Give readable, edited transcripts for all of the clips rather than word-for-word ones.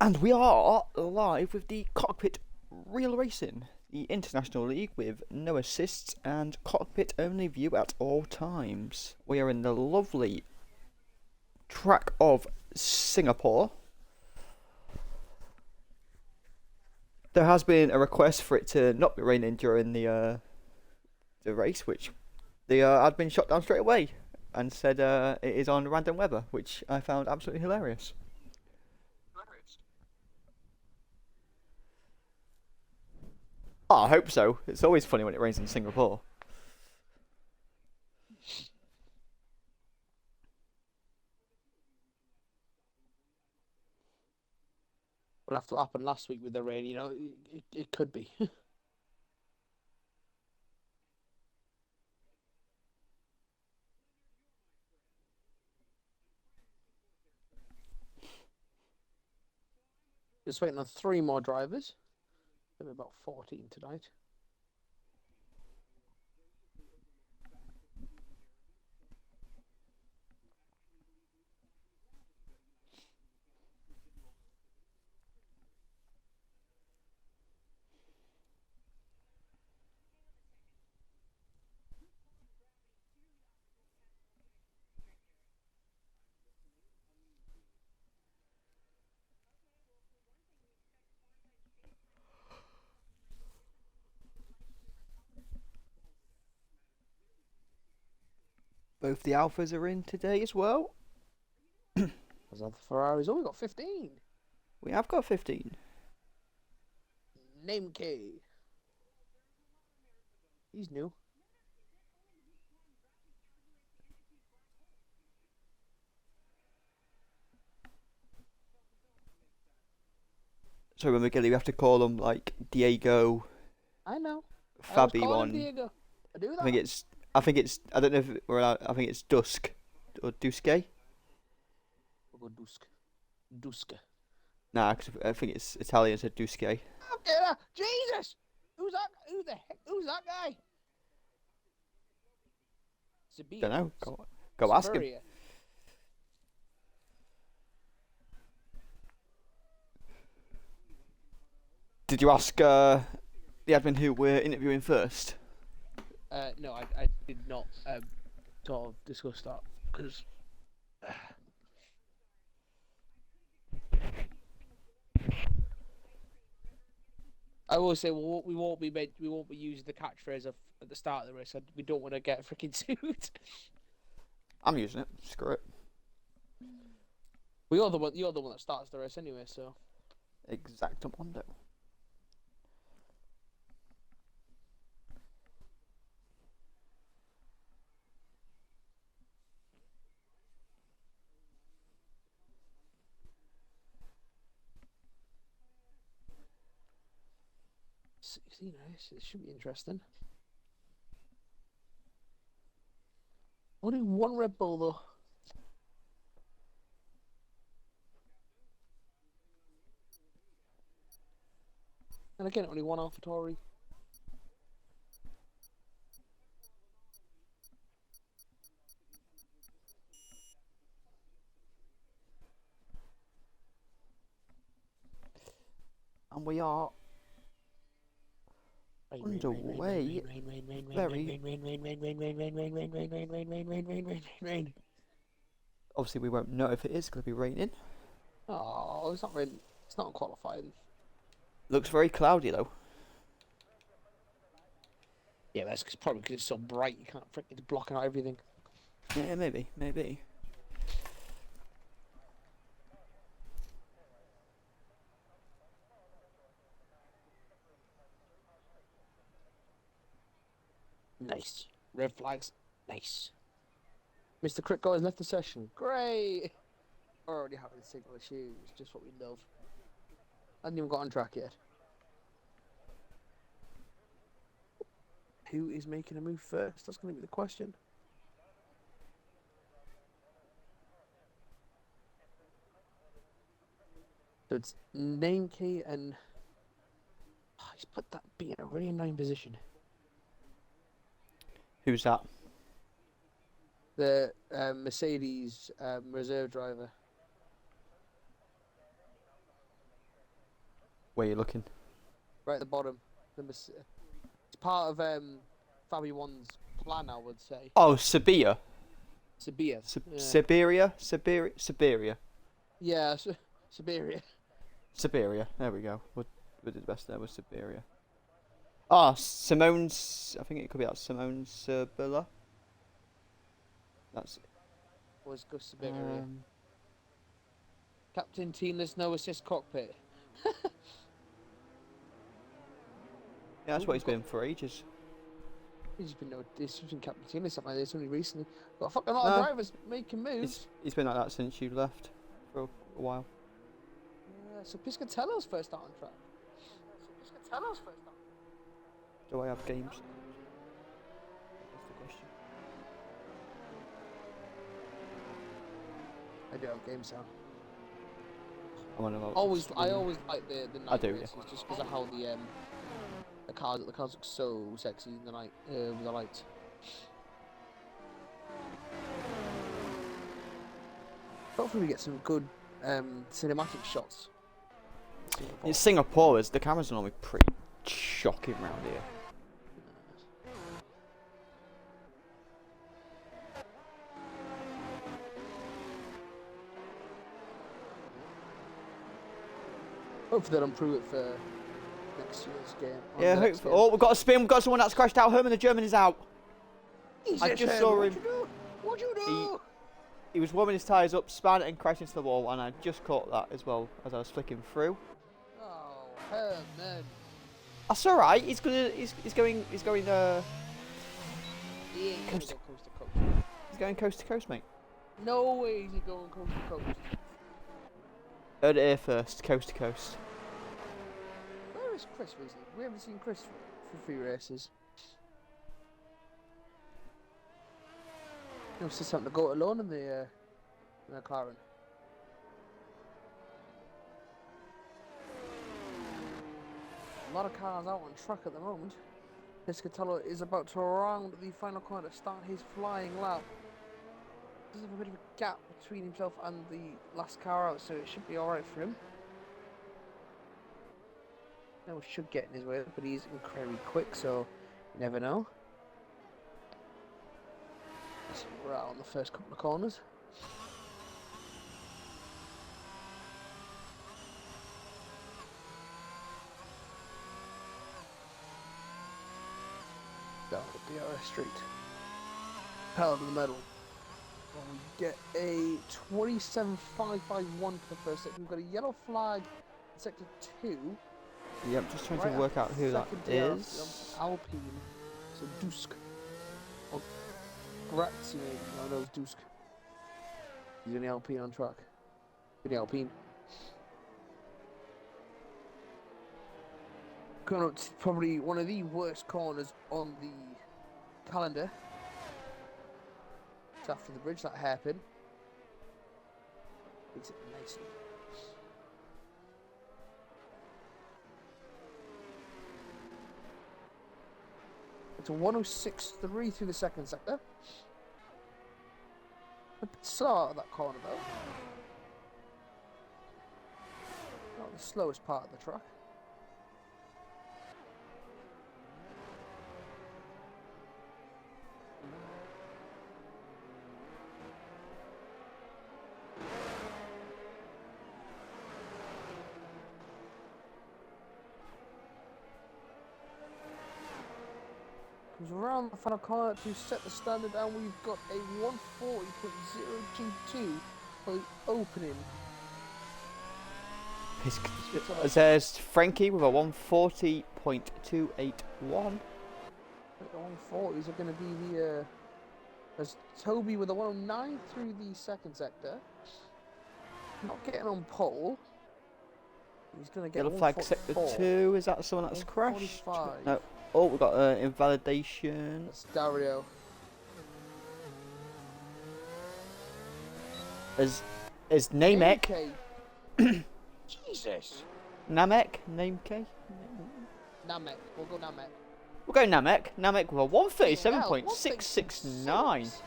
And we are live with the Cockpit Real Racing, the International League with no assists and cockpit only view at all times. We are in the lovely track of Singapore. There has been a request for it to not be raining during the race, which the admin shot down straight away and said it is on random weather, which I found absolutely hilarious. Oh, I hope so. It's always funny when it rains in Singapore. Well, after what happened last week with the rain, it could be. Just waiting on 3 more drivers. There'll be about 14 tonight. Both the Alphas are in today as well. As of the Ferraris, we got 15. We have got 15. Name K. He's new. So when we get it, we have to call them like Diego, I know. I always Fabi call him one. Diego. I do I think that. it's. I think it's. I don't know if we're allowed. I think it's Dusk or Duske. We'll go Dusk. Duska. Nah, cause I think it's Italian, so Duske. Okay, Jesus! Who's that? Who the heck? Who's that guy? Don't Sabine. know. Go ask him. Siberia. Did you ask the admin who we're interviewing first? No, I did not sort of discuss that because I always say, well, we won't be using the catchphrase of at the start of the race. We don't want to get freaking sued. I'm using it. Screw it. Well, you're the one that starts the race anyway, so. Exactamundo. Nice. It should be interesting. Only one Red Bull though. And again, only one AlphaTauri. And we are underway. Rain. Obviously, we won't know if it is going to be raining. Oh, it's not raining. It's not qualifying. Looks very cloudy though. Yeah, that's probably because it's so bright. You can't freaking it's blocking out everything. Yeah, maybe. Nice. Red flags. Nice. Mr. Critco has left the session. Great. Already having signal issues. Just what we love. Hasn't even got on track yet. Who is making a move first? That's going to be the question. So it's name key and he's put that B in a really annoying position. Who's that? The Mercedes reserve driver. Where are you looking? Right at the bottom. It's part of Fabi One's plan, I would say. Oh, Siberia. Siberia. Yeah. Siberia. Yeah, Siberia. Siberia. There we go. We did the best there with Siberia. Ah, Simone's. I think it could be that Simone Sibylla. That's. Was go Siberia. Captain Teenless, no assist cockpit. Yeah, that's what he's been for ages. He's been Captain Teenless something like this only recently. Got a fucking lot of drivers making moves. He's been like that since you left for a while. So Piscatello's first out on track. Do I have games? That's the question. I do have games now. I always like the night I do, races just because of how the cars look so sexy in the night with the lights. Hopefully we get some good cinematic shots. In Singapore, the cameras are normally pretty shocking around here. Hopefully they'll improve it for next year's game. Yeah, hopefully. Oh, we've got a spin. We've got someone that's crashed out. Herman the German is out. I just saw him. What'd you do? He was warming his tyres up, span and crashed into the wall, and I just caught that as well as I was flicking through. Oh, Herman. That's all right. He's going. He ain't Coast gonna go coast to coast. He's going coast to coast, mate. No way is he going coast to coast. Heard it here first. Coast to coast. Where is Chris recently? We haven't seen Chris for 3 races. It was just something to go alone in the McLaren. A lot of cars out on track at the moment. Piscatello is about to round the final corner to start his flying lap. Does have a bit of a gap between himself and the last car out, so it should be alright for him. No, should get in his way, but he's incredibly quick, so you never know. So we're out on the first couple of corners. Down the DRS street. Pedal to the metal. And we get a 27.551 for the first sector. We've got a yellow flag in sector 2. Yeah, I'm just trying to work out who that is. Alpine. So Dusk. Oh, Grazie. No, it's Dusk. He's in the Alpine on track. In the Alpine. Coming up to probably one of the worst corners on the calendar. It's after the bridge, that hairpin. Makes it nicely. It's a 106.3 through the second sector. A bit slow at that corner though. Not the slowest part of the track. Comes around the final corner to set the standard, and we've got a 140.022 for the opening. There's Frankie with a 140.281. The 140s are going to be the. There's Toby with a 109 through the second sector. Not getting on pole. He's going to get Yellow flag sector 2. Is that someone that's crashed? No. Oh, we've got invalidation. That's Dario. Is Namek? Jesus. Namek? Name K? Namek. We'll go Namek. We'll go Namek. Namek with a 137.669.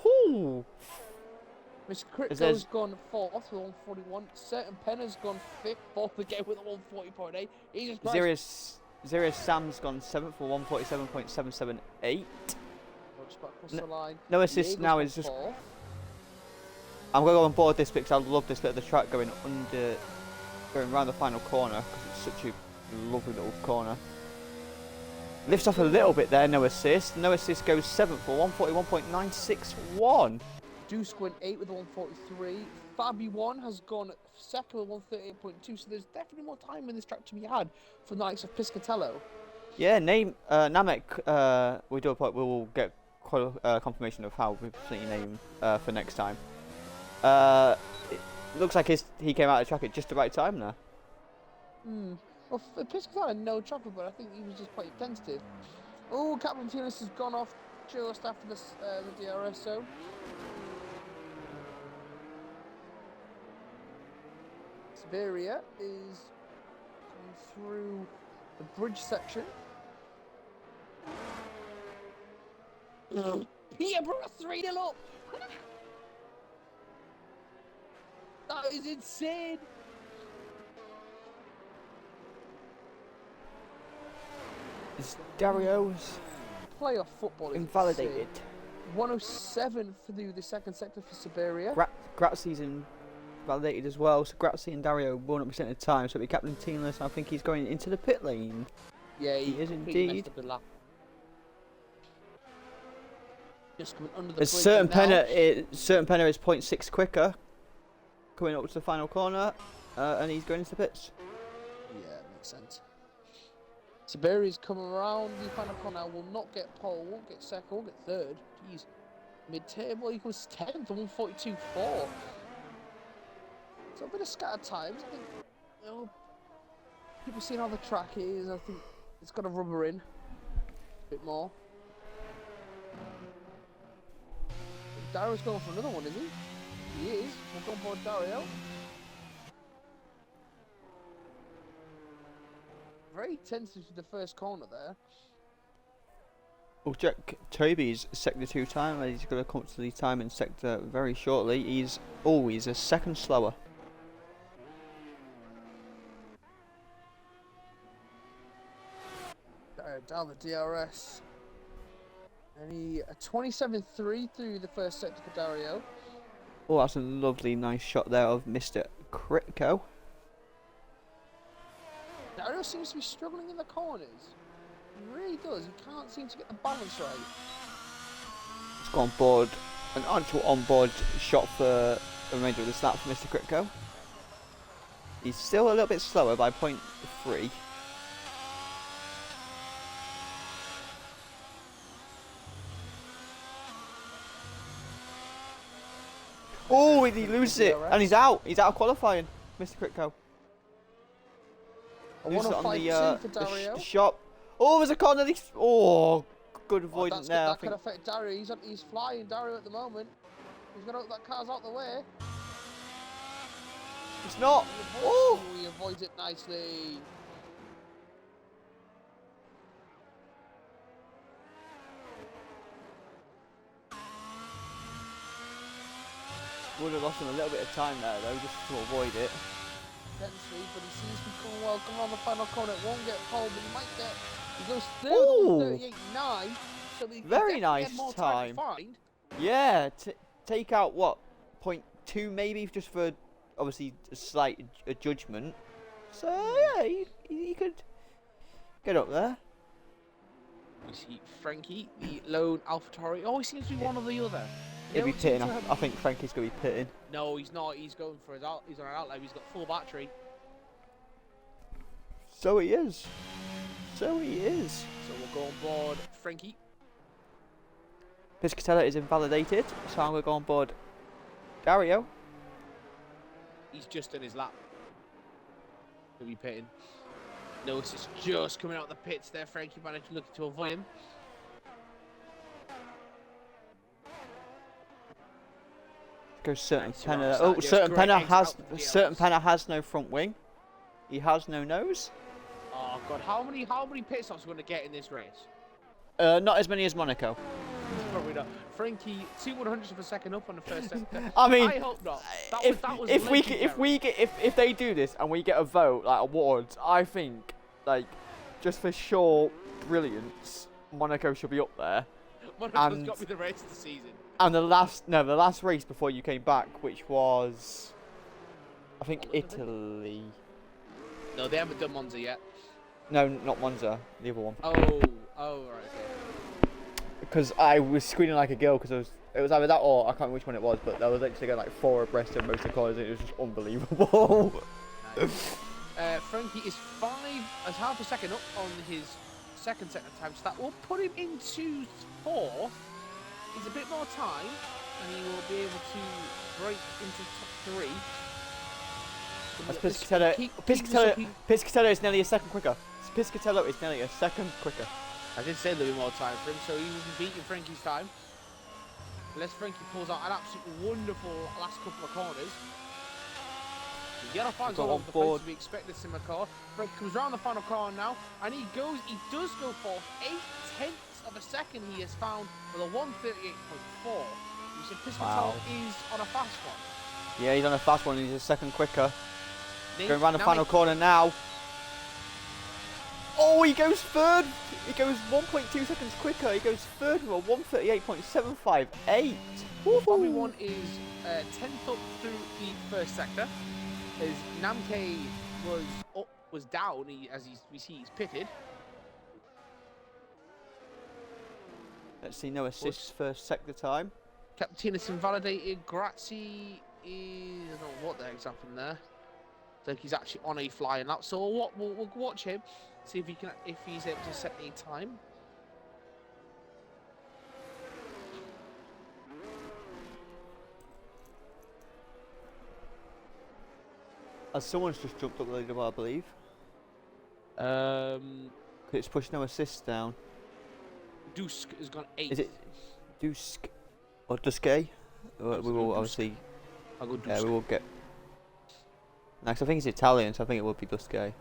Ooh. Mr. Critco's there's gone 4th with 141. Certain Penner's gone 5th, 4th again with a 140.8. Jesus Christ. Zerius Sam's gone 7th for 147.778. Just about across the line. No assist Diego's now gone is just. 4th. I'm going to go on board this bit because I love this bit of the track going around the final corner because it's such a lovely little corner. Lifts off a little bit there, no assist. No assist goes 7th for 141.961. Deuce going 8 with 143. Fabi1 has gone 2nd with 138.2. So there's definitely more time in this track to be had for the likes of Piscatello. Yeah, Namek, we will get confirmation of how we present your name for next time. It looks like he came out of the track at just the right time there. Well, Piscatello had no trouble, but I think he was just quite tentative. Oh, Captain Tinas has gone off just after the DRS zone. Severia is going through the bridge section. Peterborough 3-0 up! That is insane! It's Dario's Playoff football is invalidated. insane. 107 through the second sector for Siberia. Grazzi's invalidated as well, so Grazzi and Dario will not be sent at time, so it'll be Captain Teenless. I think he's going into the pit lane. Yeah, he is completely indeed. messed up the lap. Just coming under the bridge Certain now. Penner is 0.6 quicker, coming up to the final corner, and he's going into the pits. Yeah, makes sense. Siberia's coming around the final corner, will not get pole, won't get second, won't get third. Jeez. Mid-table equals 10th, 142.4. So a bit of scattered times. I think, you know, people seeing how the track is, I think it's got to rubber in a bit more. Dario's going for another one, is he? He is. We'll go for Dario. Very tentative to the first corner there. We'll check Toby's sector 2 time, and he's going to come to the time in sector very shortly. He's always a second slower. Down the DRS. And he 27.3 through the first sector for Dario. Oh, that's a lovely, nice shot there of Mr. Critco. Dario seems to be struggling in the corners. He really does. He can't seem to get the balance right. Let's go on board. An actual on-board shot for the remainder of the snap for Mr. Critco. He's still a little bit slower by 0.3. Oh, he loses it, and he's out. He's out of qualifying, Mr. Critco. Loses it on the shop. Oh, there's a corner. Oh, good avoidance there. That could affect Dario. He's flying Dario at the moment. He's gonna hope that car's out the way. It's not. Oh, he avoids it nicely. Would have lost him a little bit of time there though, just to avoid it. Potentially, but he seems to be coming well. Coming on the final corner, it won't get pole, but he might get. He goes through 38.9, so he very nice more time. to find. Yeah, take out what 0.2 maybe, just for obviously a slight judgment. So yeah, he could get up there. We see Frankie, the lone AlphaTauri. Oh, he seems to be one or the other. He'll be pitting. I think Frankie's going to be pitting. No, he's not. He's going for his out. He's on an outlet. He's got full battery. So he is. So he is. So we'll go on board Frankie. Piscatella is invalidated, so I'm going to go on board Dario. He's just in his lap. He'll be pitting. Notice it's just coming out of the pits there. Frankie managed to look to avoid him. Goes certain Penner. Oh, certain Penner has no front wing. He has no nose. Oh god, how many pit stops are we going to get in this race? Not as many as Monaco. Probably not. Frankie, 2/100ths of a second up on the first sector. I mean, I hope not. That was if they do this and we get a vote like awards, I think like just for sure brilliance, Monaco should be up there. Monaco's got me the race of the season. And the last race before you came back, which was I think Italy. No, they haven't done Monza yet. No, not Monza, the other one. Oh, right, okay. Because I was screaming like a girl because it was either that or I can't remember which one it was, but there was literally going like 4 abreast of most of the cars and it was just unbelievable. Nice. Frankie is half a second up on his second sector time, so that will put him into 4th. He's a bit more time, and he will be able to break into top 3. Piscatello is nearly a second quicker. Piscatello is nearly a second quicker. I did say there'll be more time for him, so he will be beating Frankie's time. Unless Frankie pulls out an absolutely wonderful last couple of corners. The yellow flag's all over the place, we expect this in the car. Frankie comes around the final corner now, and he does go for 0.8 of a second he has found with a 1:38.4. You said Piscatello is on a fast one. Yeah, he's on a fast one, he's a second quicker. Going around the final corner now. Oh, he goes third. He goes 1.2 seconds quicker. He goes third with a 1:38.758. Bobby 1 is 10th up through the first sector. As Namke was down, we see he's pitted. Let's see, no assists first sector time. Captainus invalidated. Grazzi is, I don't know what the heck's happened there. I think he's actually on a flying lap, so we'll watch him, see if he's able to set a time. As someone's just jumped up the leaderboard, I believe. It's pushed no assists down. Dusk has gone 8th. Is it Dusk or Duske? We will obviously. I'll go Dusk. Yeah, we will get. Next, I think it's Italian, so I think it would be Duske.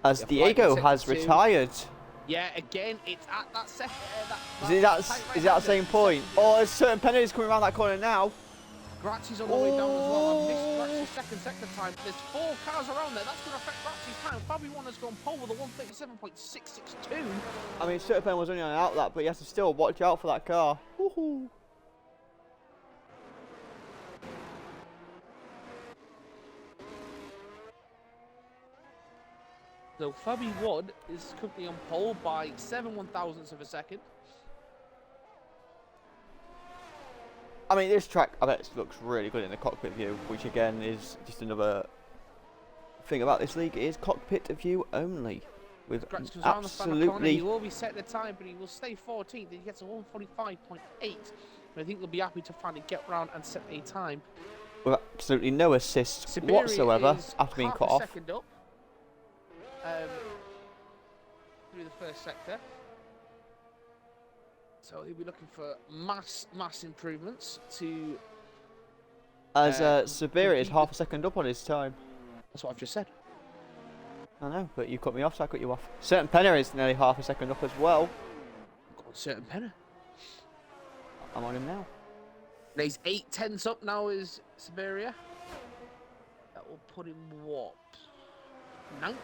As Diego has retired. Yeah, again, it's at that second. Is it that same point? Oh, there's certain penalties coming around that corner now. Grazzi's on the way down as well. I've missed Grazzi's second sector time. There's 4 cars around there. That's going to affect Grazzi's time. Fabi 1 has gone pole with a 1:37.662. I mean, Serpen was only on an outlap, but he has to still watch out for that car. Woohoo! So Fabi 1 is currently on pole by 7/1000ths of a second. I mean, this track, I bet it looks really good in the cockpit view, which again is just another thing about this league. It is cockpit view only. With absolutely. He will be set the time, but he will stay 14th. He gets a 1:45.8. I think they'll be happy to finally get round and set a time. With absolutely no assists whatsoever after being cut off. Second up, through the first sector. So he'll be looking for mass improvements to. As Siberia is half a second up on his time. That's what I've just said. I know, but you cut me off, so I cut you off. Certain Penner is nearly half a second up as well. Got Certain Penner. I'm on him now. And he's 8/10ths up now. Is Siberia? That will put him what? 9th.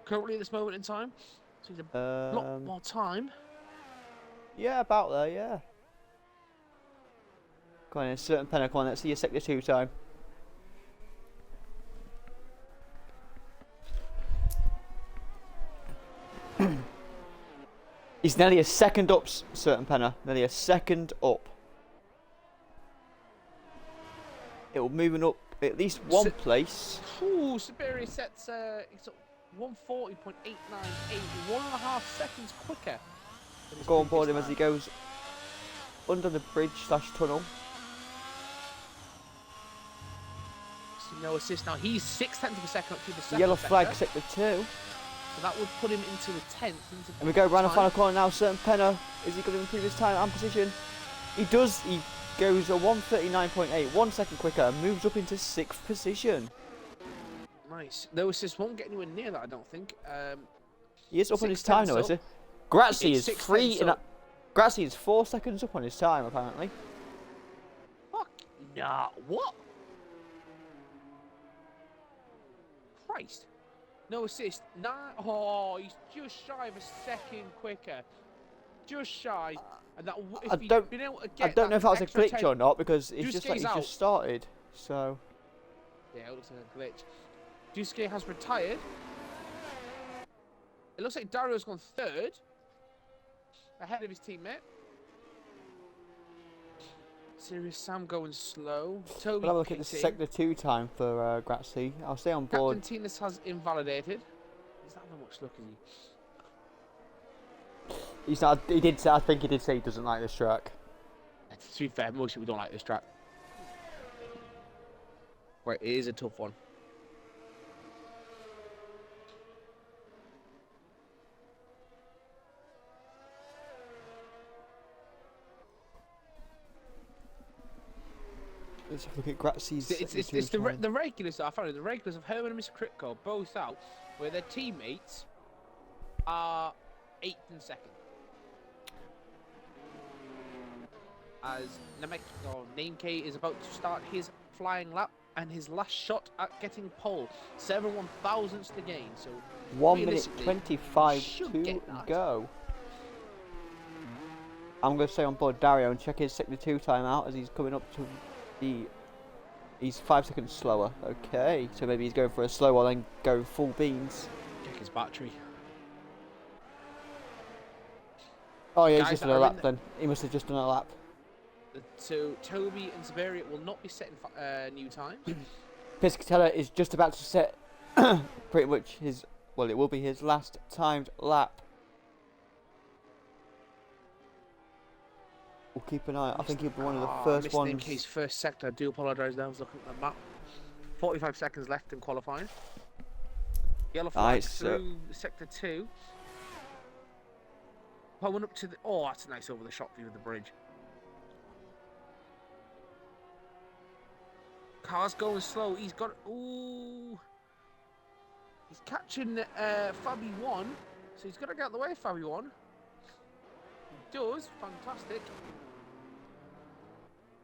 Currently at this moment in time, so he's a lot more time. Yeah, about there, yeah. Come on, Certain Penner, come on, let's see your sector 2 time. He's nearly a second up, Certain Penner. Nearly a second up. It will moving up at least one place. Ooh, Siberia sets it's at 1:40.898, 1.5 seconds quicker. Go on board him as he goes under the bridge / tunnel. No assist now. He's 6/10ths of a second up through the second Yellow sector. flag sector 2. So that would put him into a 10th. And we go around the final corner now. Certain Penner, is he going to improve his time and position? He does. He goes a 1:39.8, 1 second quicker, and moves up into 6th position. Nice. No assist won't get anywhere near that, I don't think. He is up on his 6 time tenths now, is he? up. Grazzi It's is 6 3 tenths in up. Grazzi is 4 seconds up on his time, apparently. Fuck. Nah. What? Christ. No assist. Nah. Oh, he's just shy of a second quicker. Just shy. And that if he'd been able to I get don't know if that was a extra glitch 10, or not, because it's just like Duskay's he's out. just started. So Yeah, it looks like a glitch. Duskay has retired. It looks like Dario's gone third. Ahead of his teammate. Serious Sam going slow. Toby we'll have a look at the pitting. sector 2 time for Grazzi. I'll stay on board. Captain Tinas has invalidated. He's not having much luck, is he? He's not. He did say. I think he did say he doesn't like this track. To be fair, most people don't like this track. Right, it is a tough one. Let's have a look at Grazzi's. It's the regulars that I found. The regulars of Herman and Mr. Critco both out, where their teammates are 8th and 2nd. As Nameke is about to start his flying lap and his last shot at getting pole. 7/1000ths to gain. So 1 minute 25 should to get that. go. I'm going to stay on board Dario and check his sector 2 time out as he's coming up to the. He's 5 seconds slower. Okay, so maybe he's going for a slow one, then go full beans. Check his battery. Oh yeah, Guys he's just that done a are lap in then. He must have just done a lap. So Toby and Siberia will not be setting new times. Piscatella is just about to set pretty much his. Well, it will be his last timed lap. We'll keep an eye. I think he'll be one of the first ones. Namecade's first sector. I do apologise. There, I was looking at the map. 45 seconds left in qualifying. Yellow flag through sector 2. Pulling up to the. Oh, that's a nice over the shot view of the bridge. Car's going slow. He's got. Ooh. He's catching Fabi 1. So he's got to get out of the way, Fabi 1. He does. Fantastic.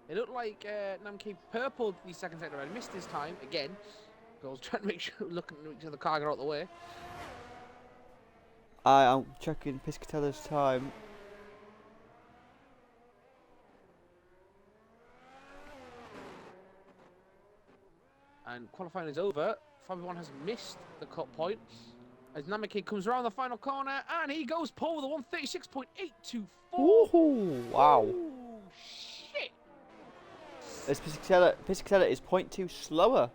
It looked like Namke purpled the second sector and missed his time again. I was trying to make sure, looking to make sure the car got out of the way. I'm checking Piscatella's time. And qualifying is over. Fabi 1 has missed the cut point. As Nameke comes around the final corner and he goes pole with a 136.824. Ooh, wow. Ooh, shit. As Piscatella is 0.2 slower.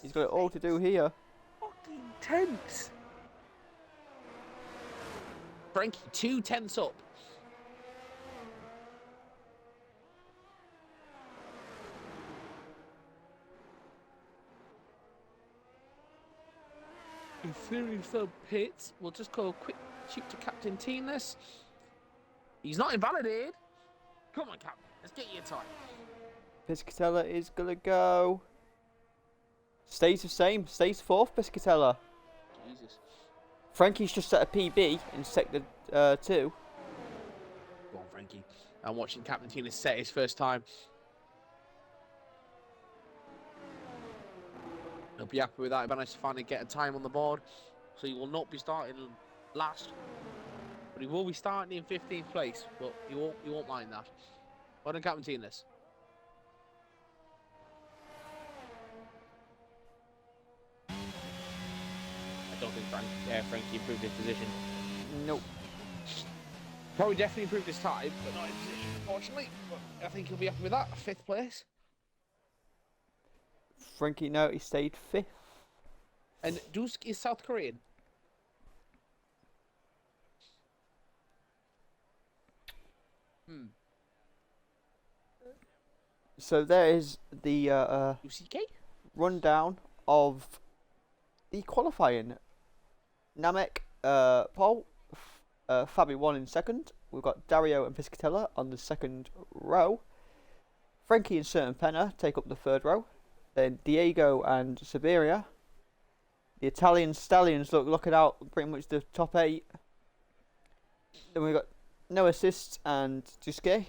He's got it all to do here. Fucking tense. Frankie, 2/10 up. Considering some pits, we'll just go a quick shoot to Captain Tinas. He's not invalidated. Come on, Captain. Let's get you a time. Piscatella is gonna go. Stays the same. Stays 4th, Piscatella. Jesus. Frankie's just set a PB in sector 2. Go on, Frankie. I'm watching Captain Tinas set his first time. He'll be happy with that. He managed to finally get a time on the board. So he will not be starting last. But he will be starting in 15th place. But he won't mind that. Well done, Captain Tinas. I don't think Frankie improved his position. Nope. Probably definitely improved his time, but not his position, unfortunately. But I think he'll be happy with that. 5th place. Frankie, no, he stayed 5th. And Dusk is South Korean. So there is the UCK? rundown of the qualifying. Namek, pole, Fabi 1 in 2nd. We've got Dario and Piscatella on the 2nd row. Frankie and Certain Penna take up the 3rd row. Then Diego and Siberia The Italian Stallions looking out pretty much the top 8. Then we got no assists and Duske.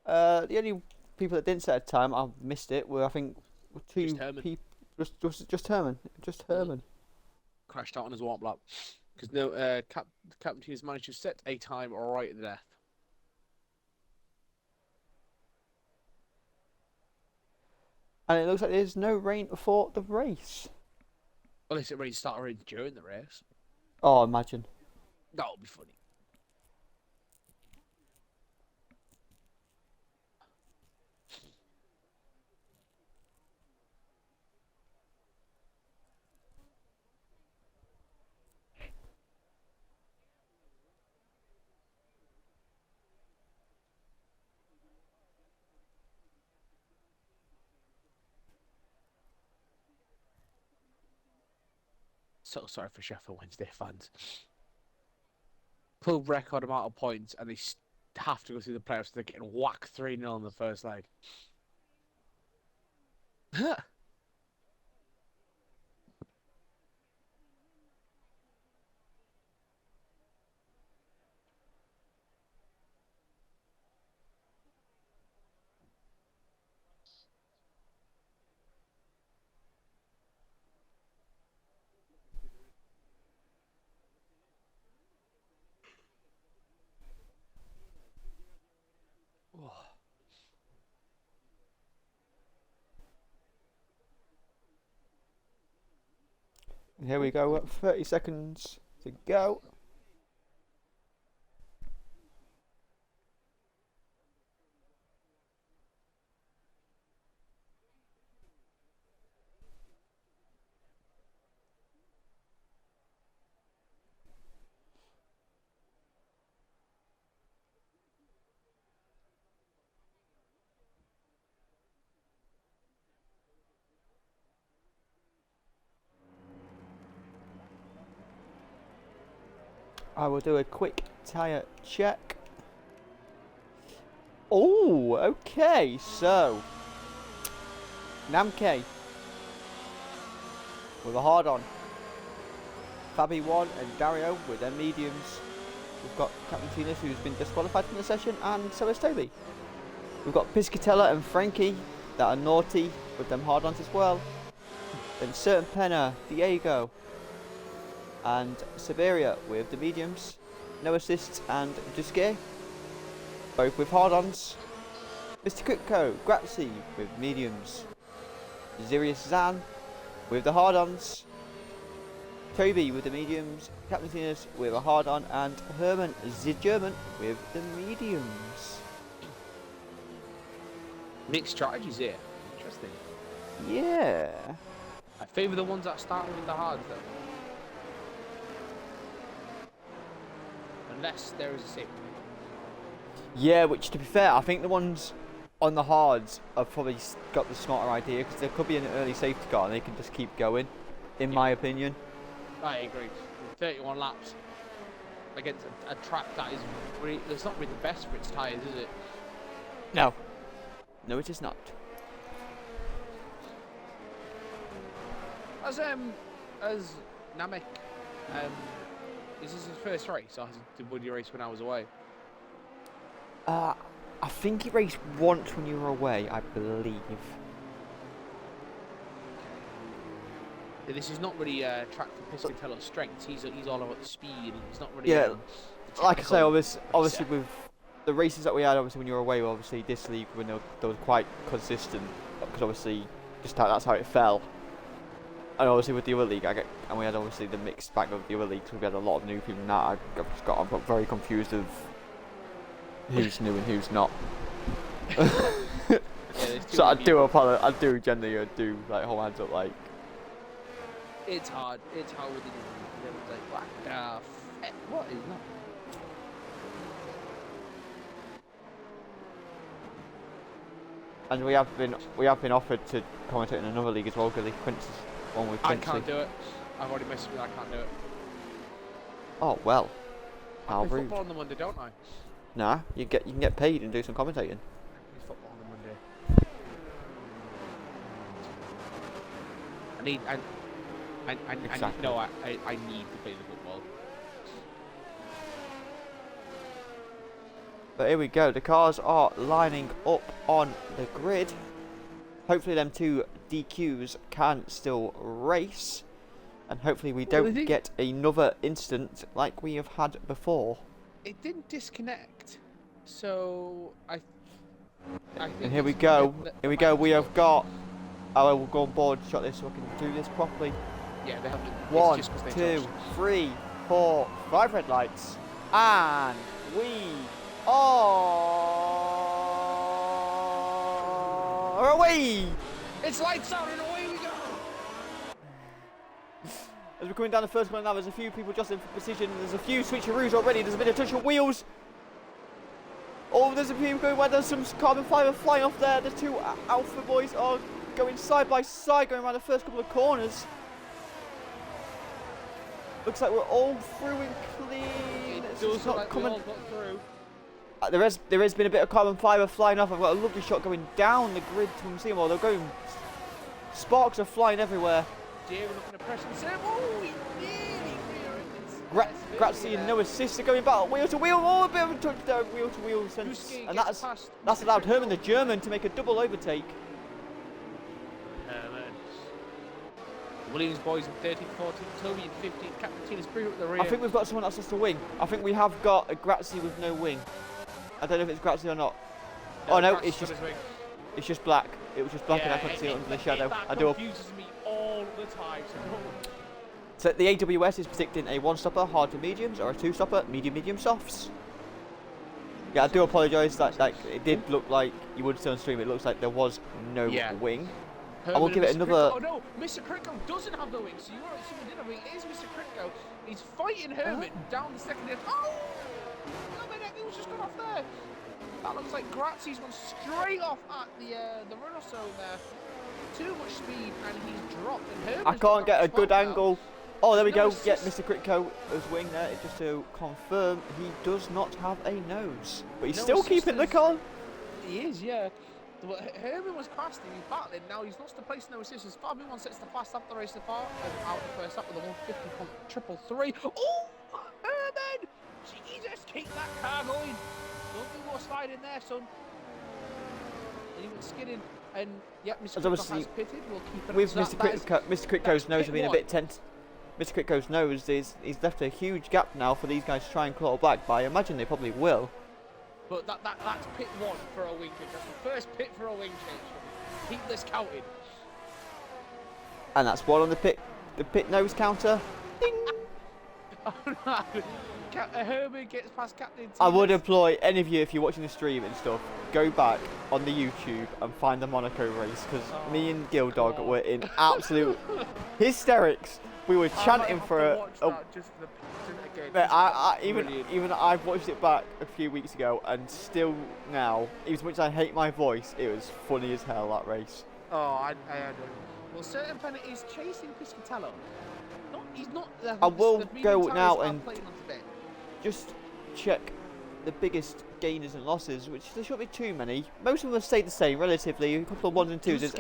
The only people that didn't set a time, I missed it, were I think two people. Just Herman. Just Herman. Crashed out on his warm lap because no captain has managed to set a time right at the death. And it looks like there's no rain before the race. Unless it really started raining during the race. Oh, imagine. That would be funny. So sorry for Sheffield Wednesday fans. Pull record amount of points and they have to go through the playoffs. They're getting whacked 3-0 in the first leg. And here we go. 30 seconds to go. I will do a quick tyre check. Oh, okay, so Namke with a hard on. Fabi 1 and Dario with their mediums. We've got Captain Tinas, who's been disqualified from the session, and so is Toby. We've got Piscatella and Frankie that are naughty with them hard ons as well. Then Certain Penna, Diego, and Siberia with the mediums. No assists and Duske, both with hard-ons. Mr. Kutko, Grazi with mediums. Zirius Zan with the hard-ons. Toby with the mediums. Captain Tinas with a hard-on. And Herman the German with the mediums. Mixed strategies here. Interesting. Yeah. I favour the ones that start with the hards though. Unless there is a safety. Yeah, which to be fair, I think the ones on the hards have probably got the smarter idea, because there could be an early safety car and they can just keep going, in my opinion. I agree. 31 laps against a track that is really, it's not really the best for its tyres, is it? No. No, it is not. As Namek, is this his first race, or did he race when I was away? I think he raced once when you were away, I believe. Yeah, this is not really a track for Piscatello's strengths. He's all about the speed, and he's not really. Yeah, like I say, obviously with the races that we had, obviously when you were away, obviously this league when they were quite consistent, because obviously just that's how it fell. And obviously with the other league, and we had obviously the mixed bag of the other leagues. We had a lot of new people in that. I'm very confused of who's new and who's not. Yeah, so I do apologize. I do generally do like hold hands up like. It's hard. It's hard with the like what is that? And we have been offered to commentate in another league as well, Gilly. Quincy's one with Quincy. I can't do it. I've already messaged me. I can't do it. Oh well. I How play rude. football on the Monday, don't I? Nah, you can get paid and do some commentating. I play football on the Monday. Exactly. No, I need to play the football. But here we go. The cars are lining up on the grid. Hopefully them two DQs can still race. And hopefully we don't get another incident like we have had before. It didn't disconnect. So, I think And here we it's go. the Here we go. We have microphone. got... I will go on board, shot this so I can do this properly. Yeah, they have to. 1, it's just 'cause they 2, touched. 3, 4, 5 red lights. And we are away! It's lights out and away we go! As we're coming down the first corner now, there's a few people jostling for position. There's a few switcheroos already. There's a bit of touch of wheels. Oh, there's a few going where there's some carbon fibre flying off there. The two Alpha boys are going side by side, going around the first couple of corners. Looks like we're all through and clean. It does look like we all got through. There has been a bit of carbon fibre flying off. I've got a lovely shot going down the grid from seeing while they're going. Sparks are flying everywhere. Dear, we're not going to press and say, oh, we nearly Grazzi and no assist are going back wheel to wheel. Oh, a bit of a touchdown wheel to wheel sense. And that's allowed Herman the German to make a double overtake. Williams boys in 13th, 14th, Toby in 15th, Captain Tina's Brew at the rear. I think we've got someone else to wing. I think we have got a Grazzi with no wing. I don't know if it's Grazzi or not. No, oh no, it's just black. It was just black and I couldn't see it under the shadow. That confuses me all the time. So the AWS is predicting a one-stopper, hard to mediums, or a two-stopper, medium softs. Yeah, I do apologise that it did look like, you would see on stream, it looks like there was no wing. I will give it another... Oh no, Mr. Critco doesn't have the wing, so you're right, someone did have the wing. It is Mr. Critco. He's fighting Herman down the second end. Oh! No, he was just gone off there. That looks like Grazzi's gone straight off at the run or so there. Too much speed, and he's dropped. And Herman's I can't get a good angle. Oh, there we go. Assist. Yeah, Mr. Critco has wing there. Just to confirm, he does not have a nose. But he's still keeping the car. He is, yeah. Well, Herman was fasting, he's battling, now he's lost the place, no assistance. Fabian one sets the fast lap the race so far, and out the first lap with a 150.333. Oh, Herman! Jesus, keep that car going. Don't do more sliding there, son. And he went skidding, and yep, Mr. Critco has pitted, we'll keep it with Mr. Critco's nose being a bit tense. Mr. Critco's nose he's left a huge gap now for these guys to try and claw back, but I imagine they probably will. But that's pit 1 for a wing change. That's the first pit for a wing change. Keep this counted. And that's one on the pit nose counter. Ding! Oh no! Herman gets past Captain T. I would employ any of you, if you're watching the stream and stuff, go back on the YouTube and find the Monaco race, because me and Gildog were in absolute hysterics. We were chanting for even I've watched it back a few weeks ago, and still now, as much as I hate my voice, it was funny as hell, that race. Oh, I don't. Well, certain planet is chasing Piscatello. He's not. I will go now and just check the biggest gainers and losses, which there shouldn't be too many. Most of them have stayed the same relatively. A couple of ones and twos.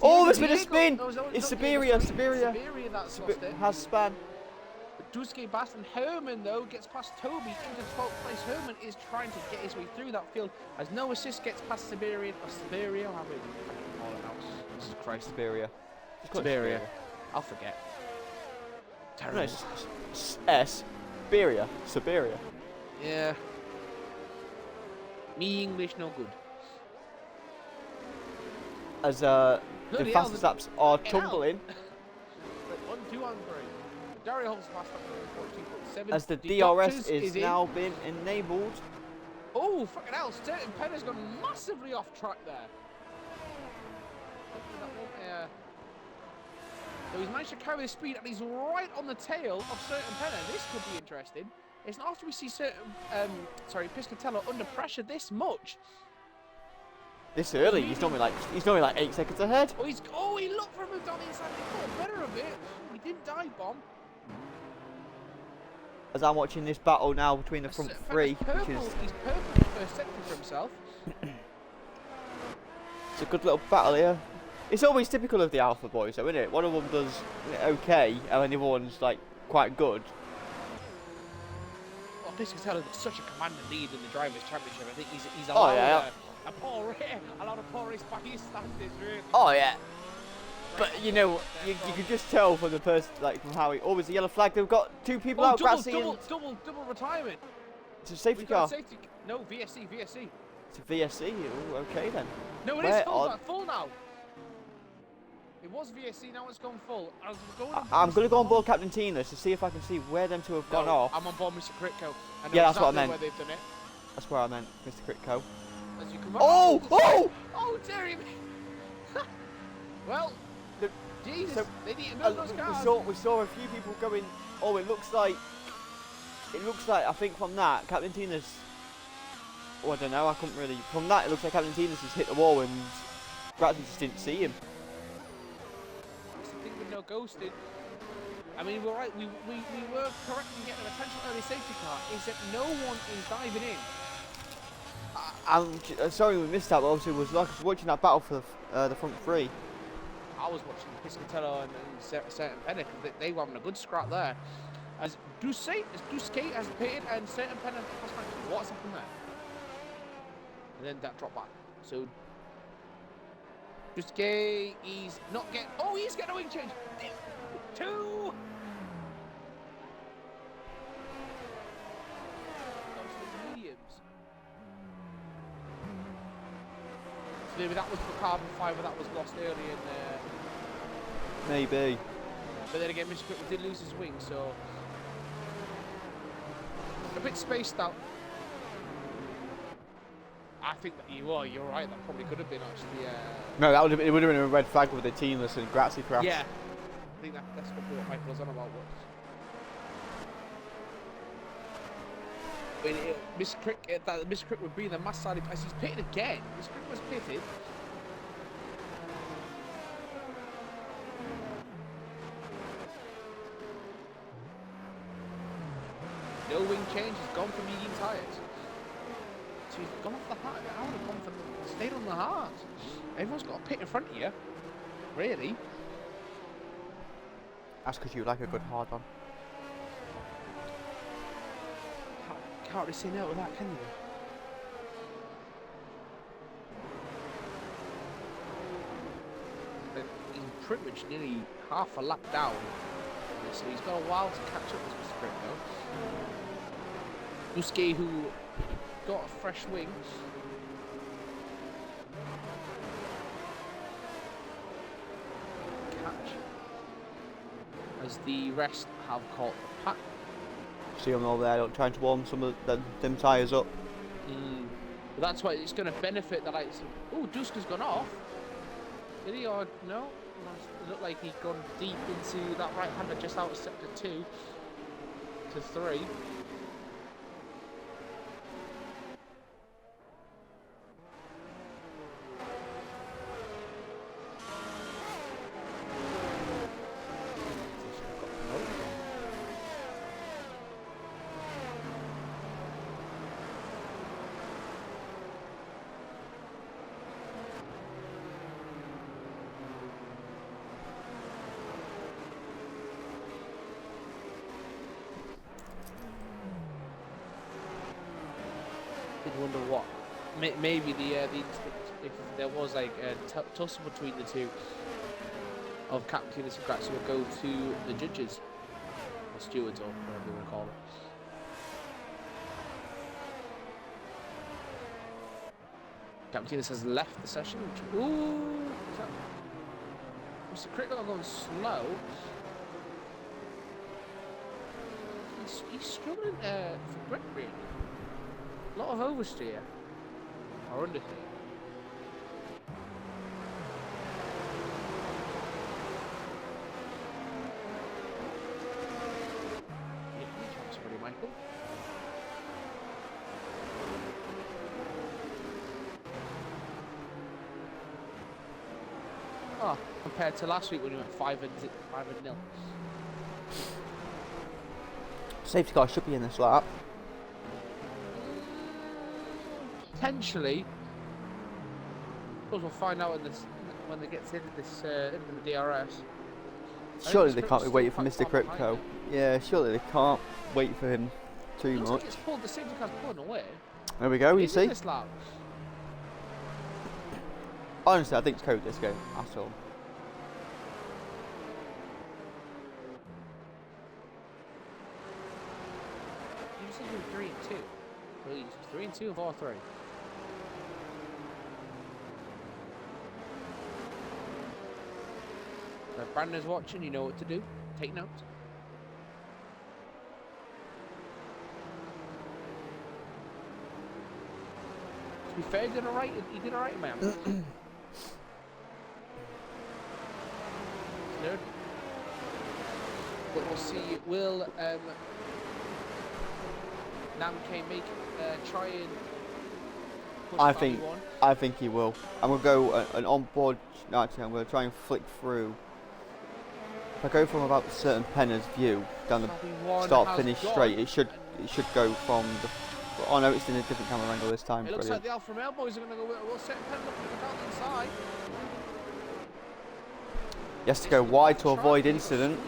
Oh, there's been a spin! It's Siberia. Siberia has span. Duske Bass and Herman though gets past Toby into 12th place. Herman is trying to get his way through that field as no assist gets past Siberia. Or Siberia, how do we call it now? Jesus Christ. Siberia. Siberia. I'll forget. Terrible. No, it's Siberia. Siberia. Yeah. Me English no good. As the fastest laps are tumbling. 1, 2, and 3. Dario holds fast up to 14.7. As the DRS is now been enabled. Oh, fucking hell. Sturton Penner's gone massively off track there. So he's managed to carry the speed and he's right on the tail of Sturton Penner. This could be interesting. It's not after we see Piscatello under pressure this much. This early, he's normally like 8 seconds ahead. Oh, he looked for a move down the inside. He caught better of it. He didn't dive bomb. As I'm watching this battle now between the front three, which is... He's purple in the first sector for himself. It's a good little battle here. It's always typical of the Alpha boys, though, isn't it? One of them does okay, and then the other one's like quite good. Well, Piscatello's got such a commanding lead in the Drivers' Championship. I think he's Oh, allowed yeah. a poor race, a lot of poor race by his standards, really. Oh yeah. But you know, you could just tell from the person, like from how he. Oh, was the yellow flag? They've got two people out. Double retirement. It's a safety We've got car. a safety. No, VSC. It's a VSC. Oh, okay then. No, it is full now. It was VSC, now it's gone full. I'm going to go on board Captain Tina's to see if I can see where them two have gone off. I'm on board Mr. Critco. Yeah, that's what I meant. Where they've done it. That's where I meant, Mr. Critco. As you come Oh! Oh, dearie me! Well, Jesus, so, they need to move those cars. We saw a few people going. Oh, it looks like. I think from that, Captain Tina's. Oh, I don't know. I couldn't really. From that, it looks like Captain Tina's has hit the wall and Bradley just didn't see him. That's the thing with no ghosting. I mean, we're right. We were correct in getting a potential early safety car. Is that no one is diving in? I'm sorry we missed that, but obviously was watching that battle for the front three. I was watching Piscatello and Certain Penna because they were having a good scrap there. As Duskate has pitted and Certain Penna, what's happened there? And then that drop back. So Duskate, he's not getting. Oh, he's getting a wing change. 2. Mediums. So maybe that was for carbon fiber that was lost early in there. Maybe. But then again, Mr. Cripple did lose his wing, so a bit spaced out. I think that you're right. That probably could have been actually. No, it would have been a red flag with the teamless and Grazzi perhaps. Yeah, I think that's probably what Michael was on about. Mr. Crick would be the mass side as he's pitted again. Mr. Crick was pitted. No wing change, he's gone for medium tyres. So he's gone off the hard. I would have gone for stayed on the hard. Everyone's got a pit in front of you. Really? That's because you like a good hard on. Can't really say no to that, can you? But he's pretty much nearly half a lap down. So he's got a while to catch up with Mr. Crick though. Duskate, who got a fresh wing. Catch. As the rest have caught the pack. See them over there, trying to warm some of them tyres up. But that's why it's going to benefit the likes of. Oh, Duska's gone off. Did he or no? It looked like he'd gone deep into that right hander just out of sector 2 to 3. Wonder what maybe the if there was like a tussle between the two of Captain and Grazzi would go to the judges or stewards or whatever you want to call it. Captain has left the session. Ooh, Mr. Crickle going slow. He's struggling for grip really. A lot of oversteer or understeer. Yeah, chance already, Michael. Oh, compared to last week when we went 5-0. Safety car should be in this lap. Potentially, of course we'll find out in when they get into the DRS. Surely Mr. they Crick can't was be still waiting for quite Mr. far behind Crypto. him. Yeah, surely they can't wait for him too It looks much. like it's pulled, the safety car's pulling away. There we go, you Is it see? this lap? Honestly, I think it's code this game at all. You just said you were 3 and 2. Please, 3 and 2 of all 3. If Brandon's watching, you know what to do. Take notes. To be fair, he did alright. He did alright, man. Third. But we'll see. Will Namke make try and push I think he will. I'm gonna go an onboard. No, actually, I'm gonna try and flick through. If I go from about certain Penner's view down the start finish straight, it should go from the. Oh no, it's in a different camera angle this time. It looks Brilliant. like the Alfa Romeo boys are going to go. We'll set Penn looking down the inside. He has to go wide to avoid incident.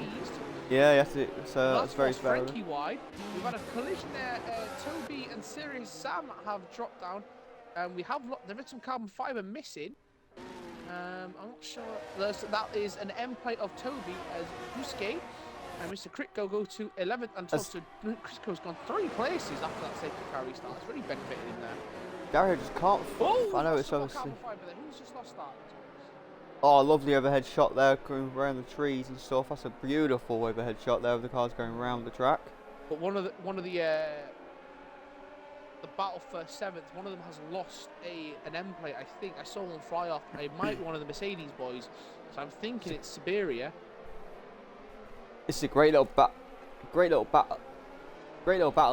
Yeah, he has to. That's very fair. Frankie wide. We've had a collision there. Toby and Sirius Sam have dropped down. There is some carbon fibre missing. I'm not sure. That is an M plate of Toby as Buske. And Mr. Critco go to 11th and 12th. So Critco's gone 3 places after that safety car restart. It's really benefited him there. Dario just can't. I know it's obviously. Who's just lost that? Oh, lovely overhead shot there, going around the trees and stuff. That's a beautiful overhead shot there of the cars going around the track. But one of the battle for 7th, one of them has lost an M plate. I think I saw one fly off. It might be one of the Mercedes boys. So I'm thinking it's Siberia. It's a great little battle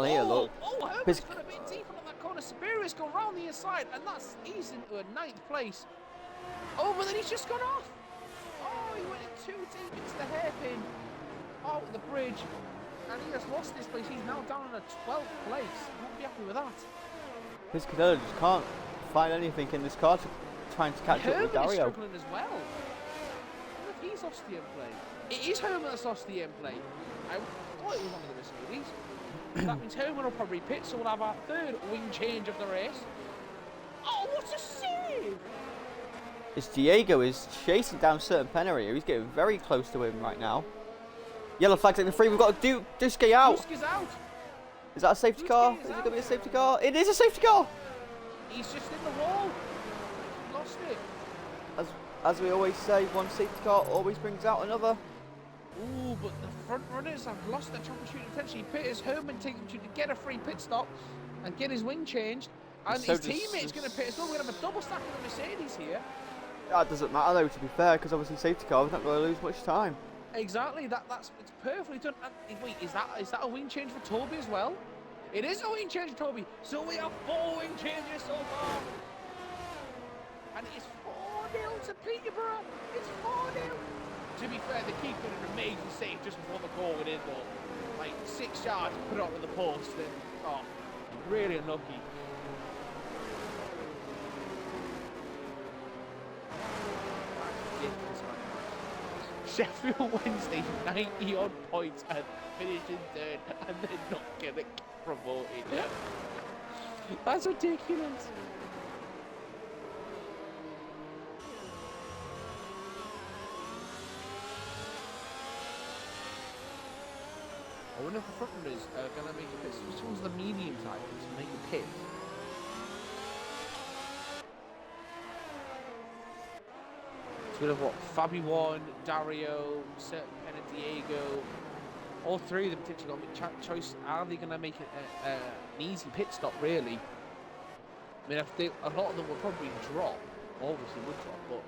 here. Look. Oh, Herbert's got a bit deeper on that corner. Siberia's gone round the inside, and he's into a 9th place. Oh, but then he's just gone off. Oh, he went in too deep into the hairpin. Out the bridge, and he has lost his place. He's now down in a 12th place. I won't be happy with that. His Cadella just can't find anything in this car trying to catch up with Dario. Herman is struggling as well. I wonder if he's lost the end play. It is Herman that's lost the end play. I thought it was one of the Mercedes. That means Herman will probably pit, so we'll have our 3rd wing change of the race. Oh, what a save! It's Diego is chasing down certain Pennery. He's getting very close to him right now. Yellow flag's in the free. We've got Duske out. Duske out. Is that a safety car? Is it going to be a safety car? It is a safety car. He's just in the wall. Lost it. As we always say, one safety car always brings out another. Ooh, but the front runners have lost their opportunity potentially. Pitters Herman takes them to get a free pit stop and get his wing changed. And so his teammate's going to pit as well. We're going to have a double stack of the Mercedes here. That doesn't matter though, to be fair, because obviously safety car is not going to lose much time. Exactly, it's perfectly done. And wait, is that a wing change for Toby as well? It is a wing change for Toby. So we have 4 wing changes so far. And it's 4-0 to Peterborough. It's 4-0. To be fair, they keep doing an amazing save just before the goal went in, though. Like 6 yards, put it up with the post, and really unlucky. Sheffield Wednesday 90 odd points and finishing 3rd, and they're not gonna get promoted. That's ridiculous. I wonder if the front runners are gonna make a pit. Which one's the medium tires? Make a pit. So we have what? Fabi 1, Dario, Certain Pen and Diego. All 3 of them potentially got to make choice. Are they going to make an easy pit stop, really? I mean, a lot of them will probably drop. Obviously would drop, but...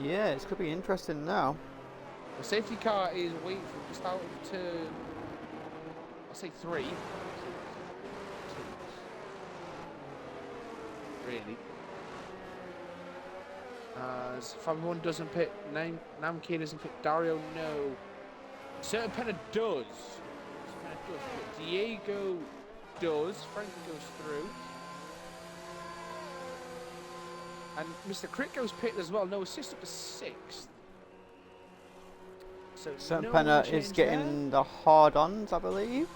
Yeah, it's going to be interesting now. The safety car is waiting for just out of turn... I'll say 3. Really. As Fabi 1 doesn't pit, Namke doesn't pit, Dario no. Certain Penna does. But Diego does. Frankie goes through. And Mr. Crick goes pit as well. No assist up to 6th. So St. no Penna wing is change getting the hard-ons, I believe.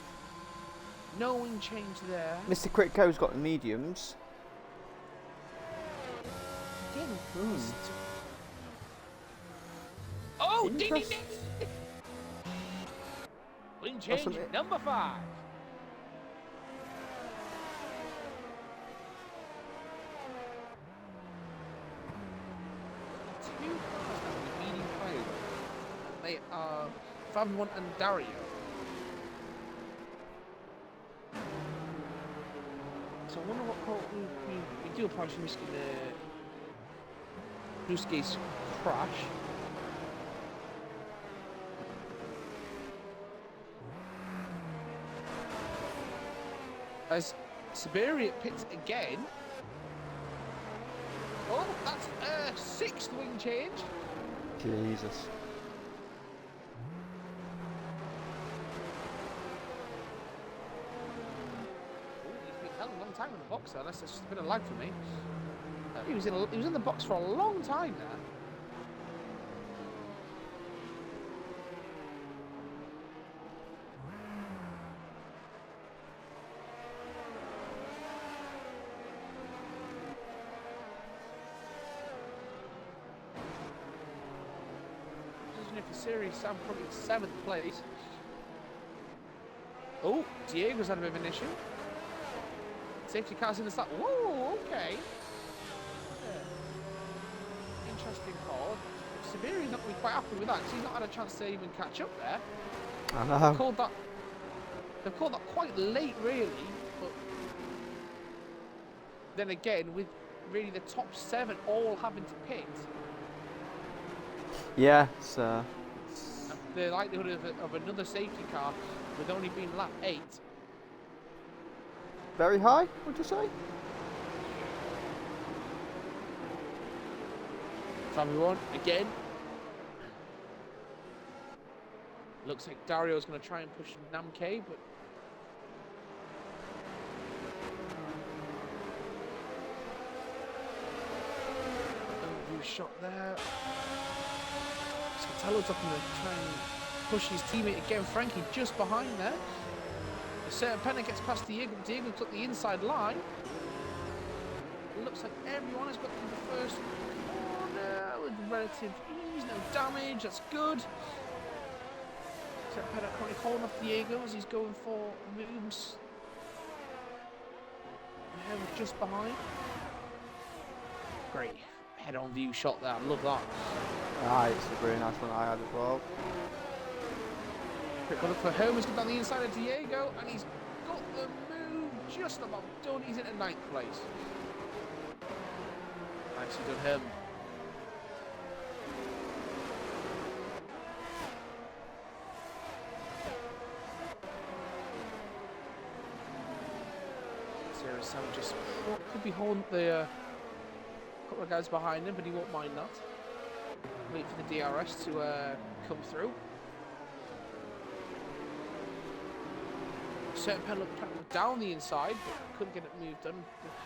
there. No wing change there. Mr. Critco's got the mediums. Again, oh, ding, ding, Interest- ding. Wing change Awesome. number 5. Two cars that will be leading players. They are Fabian and Dario. So I wonder what call we do apart from risking Bruske's crash. As Siberia pits again. Oh, that's a 6th wing change. Jesus. Oh, he's been held a long time in the box there. That's just a bit of lag for me. He was in the box for a long time there. For series, Sam probably 7th place. Oh, Diego's had a bit of an issue. Safety car's in the start. Whoa, okay. Yeah. Interesting call. Siberia's not going to be quite happy with that because he's not had a chance to even catch up there. I know. They've called that quite late, really. But then again, with really the top 7 all having to pit, Yeah, the likelihood of another safety car with only being lap 8. very high, would you say? Fabian again. Looks like Dario's going to try and push Namke, but overview shot there. Scatello's up and try and push his teammate again. Frankie just behind there. The certain Penna gets past Diego. Diego took the inside line. It looks like everyone has got to the first corner with relative ease, no damage. That's good. Certain Penna currently holding off Diego as he's going for moves. And just behind. Great head-on view shot there. I love that. Ah, it's a really nice one I had as well. Quick look for Herman's got down the inside of Diego, and he's got the move just about done. He's in 9th place. Nicely done, Herman. Sarah Sam just could be holding the couple of guys behind him, but he won't mind that. Wait for the DRS to come through. Certain Penn looked down the inside, but couldn't get it moved done,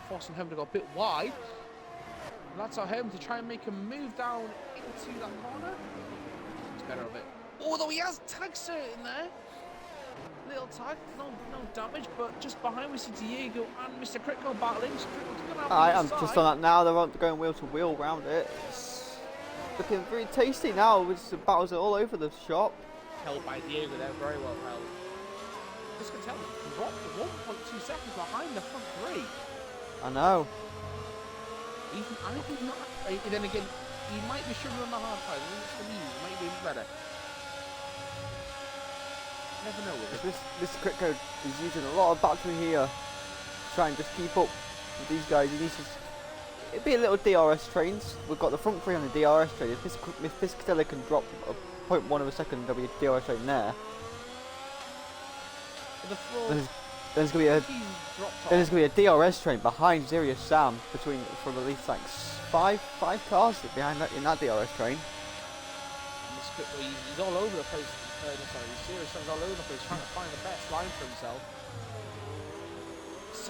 forcing him to go a bit wide. And that's our home to try and make a move down into that corner. It's better of it. Although he has tag certain there. Little tag, no damage, but just behind we see Diego and Mr. Critco battling. I'm just on that now. They're going wheel to wheel round it. It's looking very tasty now. With the battles all over the shop. Held by Diego there, very well held. Just can tell him, dropped 1.2 seconds behind the front 3. I know. I think he's not. Then again, he might be sugar on the hard side. It's the news. Might be better. Never know with it. Mr. Critco is using a lot of battery here to try and just keep up with these guys. He needs to. It'd be a little DRS trains. We've got the front 3 on the DRS train. If Piscatella can drop a 0.1 of a second, there'll be a DRS train there. There's gonna be a DRS train behind Sirius Sam from at least like five cars behind that in that DRS train. He's all over the place. Sirius Sam's all over the place trying to find the best line for himself.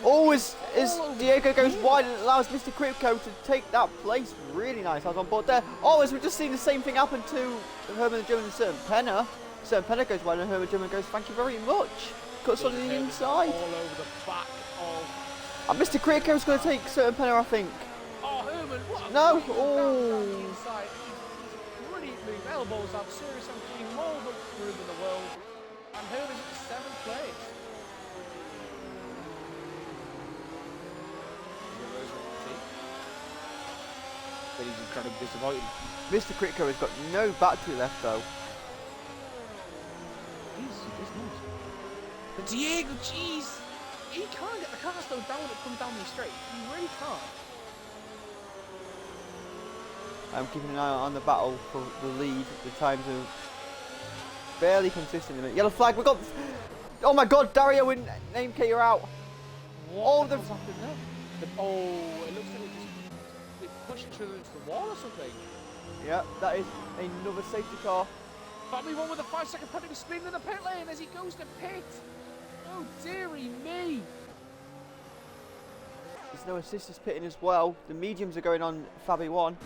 Oh, as Diego goes wide and allows Mr. Kripko to take that place. Really nice. I was on board there. Oh, as we've just seen the same thing happen to Herman German and Certain Penner. Certain Penner goes wide and Herman German goes, thank you very much. Cuts on the inside. All over the back of... And Mr. Kripko's going to take Certain Penner, I think. Oh, Herman, what a No. great down the inside. He's brilliant move. Elbows up. Serious and clean. More of the room in the world. And Herman's at 7th place. But he's incredibly disappointed. Mr. Kripko has got no battery left though. He's nice. But Diego, jeez, he can't get the car slowed down when it comes down the straight. He really can't. I'm keeping an eye on the battle for the lead. The times are fairly consistent. Yellow flag. We got. Oh my God, Dario and Name K are out. What the hell's happened there? Oh, it looks like they pushed each other into the wall or something. Yeah, that is another safety car. Family one with a 5-second penalty spin in the pit lane as he goes to pit. Oh dearie me. There's no assistants pitting as well. The mediums are going on Fabi 1.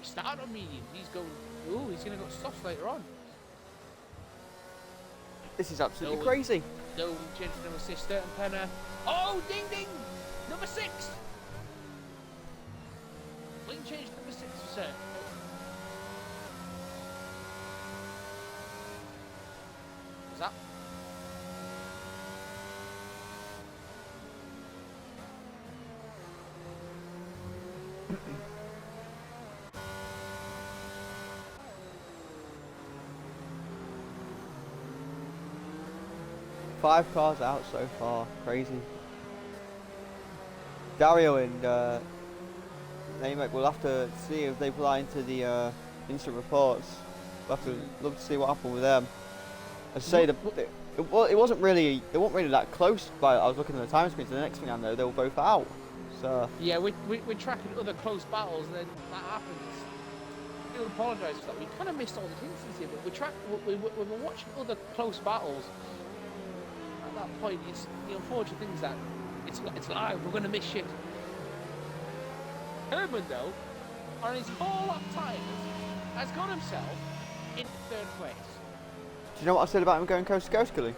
He started on medium. He's going. Oh, he's going to go softs later on. This is absolutely crazy. No change for number 6, Sturton Penner. Oh, ding ding! Number 6! Lane change to number 6, sir. What's that? Five cars out so far. Crazy. Dario and Namek will have to see if they fly into the instant reports. We'll have to love to see what happened with them. I say it wasn't really. They weren't really that close. But I was looking at the time screens. And the next thing I know, they were both out. So yeah, we're tracking other close battles, and then that happens. I do apologise for that. We kind of missed all the instances here, but we're watching other close battles. At that point, it's the unfortunate thing is that it's live. We're going to miss shit. Herman, though, on his whole lap times, has got himself in 3rd place. do you know what I said about him going coast to coast, Gilly?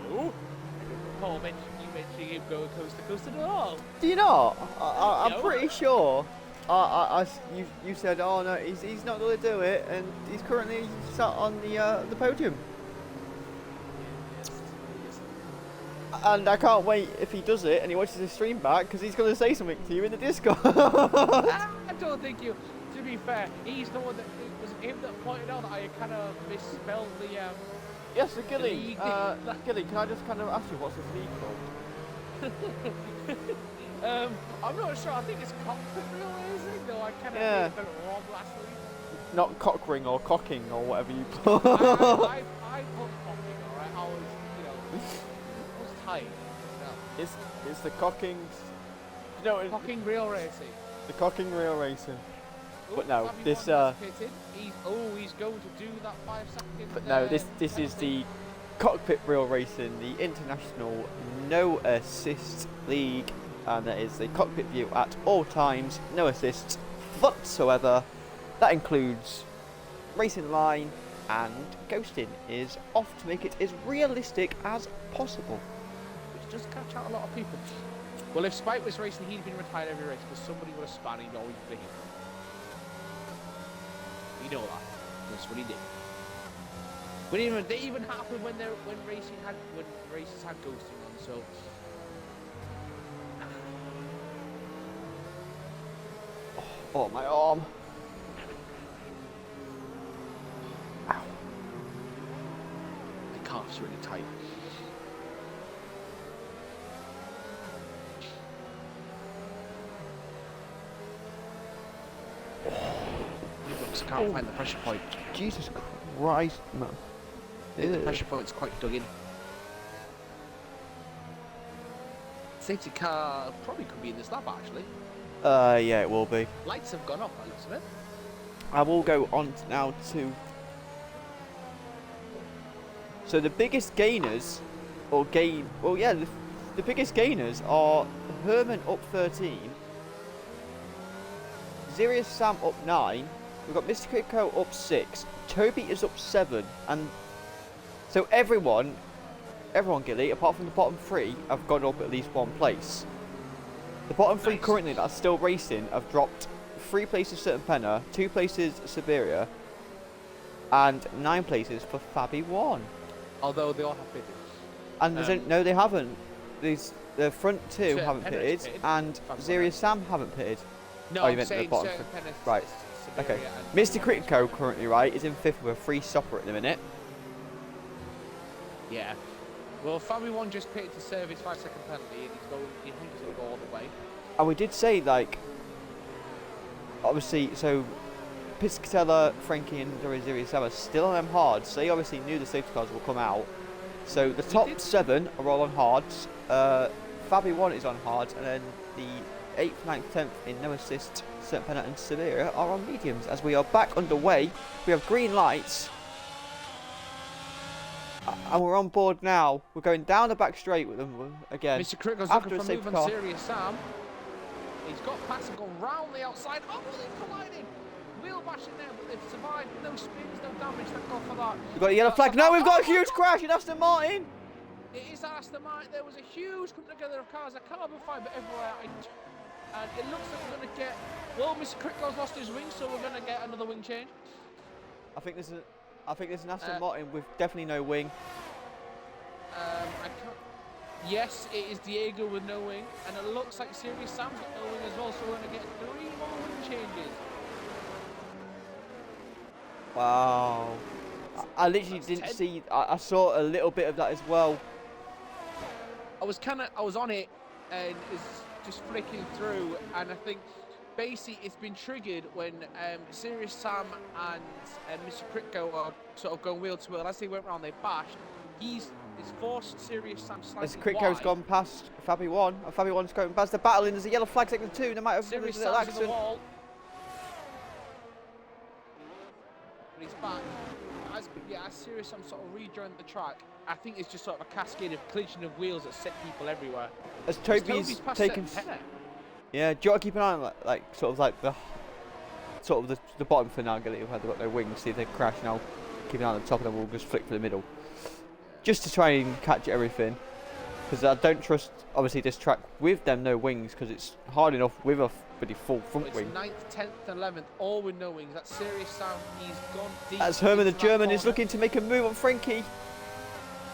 No. Paul you mentioned him going coast to coast at all. Do you not? I'm No. pretty sure. You said, oh no, he's not going to do it, and he's currently sat on the podium. And I can't wait if he does it and he watches his stream back because he's going to say something to you in the Discord. I don't think you. To be fair, he's the one that it was him that pointed out that I kind of misspelled the. Yes, so Gilly. league. Gilly, can I just kind of ask you what's this league called? I'm not sure. I think it's Cockpit racing, though I kind of Yeah. got it wrong last week. Not cockring or cocking or whatever you put. I put Cockpit, alright. I was, I was tight. No. It's the cocking. You know, Cocking real racing. the cocking real racing. But no, Fabi this One has pitted. He's going to do that 5-second. But no, this is the Cockpit Real Racing, the International No Assist League, and that is the cockpit view at all times, no assists whatsoever. That includes racing line, and ghosting is off to make it as realistic as possible. which does catch out a lot of people. Well, if Spike was racing, he'd been retired every race because somebody would have spun. He'd always be here. We know that. That's what he did. But they even happened when races had ghosting on. So Oh, my arm. Ow. the calf's really tight. I can't find the pressure point. Jesus Christ, man. I think the pressure point's quite dug in. Safety car probably could be in this lap actually. Yeah, it will be. Lights have gone off by the looks of it. I will go on now to So the biggest gainers, or well, yeah, the biggest gainers are Herman up 13, Zirius Sam up 9, we've got Mr. Critico up 6, Toby is up 7, and so everyone, Gilly, apart from the bottom 3, have gone up at least 1 place. The bottom 3 currently that are still racing have dropped 3 places Certain Penna, 2 places Siberia, and 9 places for Fabi 1. Although they all have pitted. And no, they haven't. The front 2 Certain haven't Penna pitted, is pitted. and Zirius Sam haven't pitted. No, Oh, you I'm meant the saying bottom Certain three. Penna, Right. Siberia Okay. and Mr. Critico currently, right, is in 5th with a free stopper at the minute. Yeah. Well, Fabi 1 just pitted to serve his 5-second penalty, and he thinks he'll go all the way. And we did say, like, obviously, so Piscatella, Frankie, and Zirius Sam are still on them hards. So they obviously knew the safety cars will come out. So the top 7 are all on hards. Fabi 1 is on hards, and then the 8th, 9th, 10th in no assist, St. Penna and Siberia are on mediums. As we are back underway, we have green lights. And we're on board now. We're going down the back straight with them again. Mr. Critico's after looking a for a safety move on car. Serious Sam. He's got past and gone round the outside. Oh, they're colliding. Wheel bashing there, but they've survived. No spins, no damage. Thank God for that. We've got a yellow flag. No, we've got a huge crash in Aston Martin. It is Aston Martin. There was a huge coming together of cars. A carbon fibre everywhere. And it looks like we're going to get... Well, Mr. Critico's lost his wing, so we're going to get another wing change. I think there's an Aston Martin with definitely no wing. I can't... Yes, it is Diego with no wing, and it looks like Serious Sam's got no wing as well, so we're going to get 3 more wing changes. Wow. I literally didn't 10. see. I saw a little bit of that as well. I was on it, and it's just flicking through, and I think basically it's been triggered when Serious Sam and Mr. Critico are sort of going wheel to wheel. As they went round, they bashed. He's forced Serious Sam slightly As Critico's wide. gone past Fabi 1, and Fabi 1's going past the battle, and there's a yellow flag second 2. They might have Serious a little Sam's in the accident. wall. But he's back. As Serious Sam sort of rejoined the track, I think it's just sort of a cascade of collision of wheels that set people everywhere. As Toby's past taken. Penna. Yeah, do you want to keep an eye on the bottom for now, Gilly, where they've got no wings, see if they crash, and I'll keep an eye on the top, and then we'll just flick for the middle. Just to try and catch everything. Because I don't trust, obviously, this track with them no wings, because it's hard enough with a pretty full front wing. 9th, 10th, and 11th, all with no wings. That's Serious Sam. He's gone deep. As Herman the into that German is corner. looking to make a move on Frankie.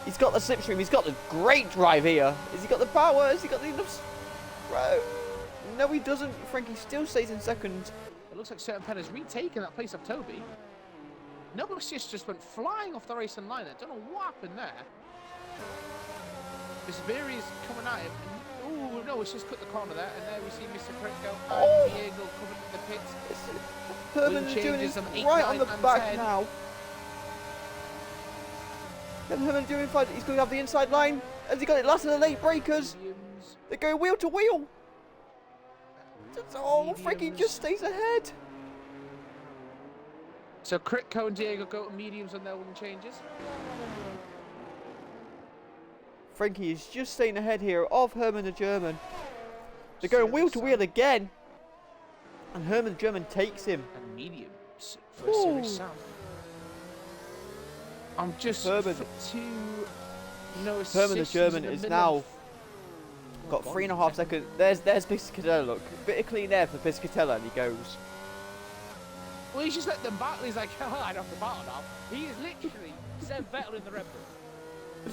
He's got the slipstream, he's got the great drive here. Has he got the power? Has he got the enough? Bro. No, he doesn't. Frankie still stays in second. It looks like Certain Penna's retaken that place of Toby. No assist just went flying off the racing line. I don't know what happened there. Bisberi's coming at him. Oh no, it's just cut the corner there, and there we see Mr. Critico and Diego coming to the pits. Herman Wing the German changes is on 8, right 9, on the and back 10. now. And Herman the German fight. He's going to have the inside line. Has he got it last of the late breakers? Mediums. They go wheel to wheel. Oh, Frankie Mediums. just stays ahead. So Critico and Diego go to mediums on their wing changes. Frankie is just staying ahead here of Herman the German. They're going wheel to wheel again. And Herman the German takes him. And mediums for Serious Sam. I'm just Herman. no Herman the assists German in the is middle now of- got 3.5 seconds. There's Piscatella, look. Bit of clean air for Piscatella, and he goes. Well, he's just let them battle. He's like, oh, I don't have to battle now. He is literally Seb Vettel in the Red Bull.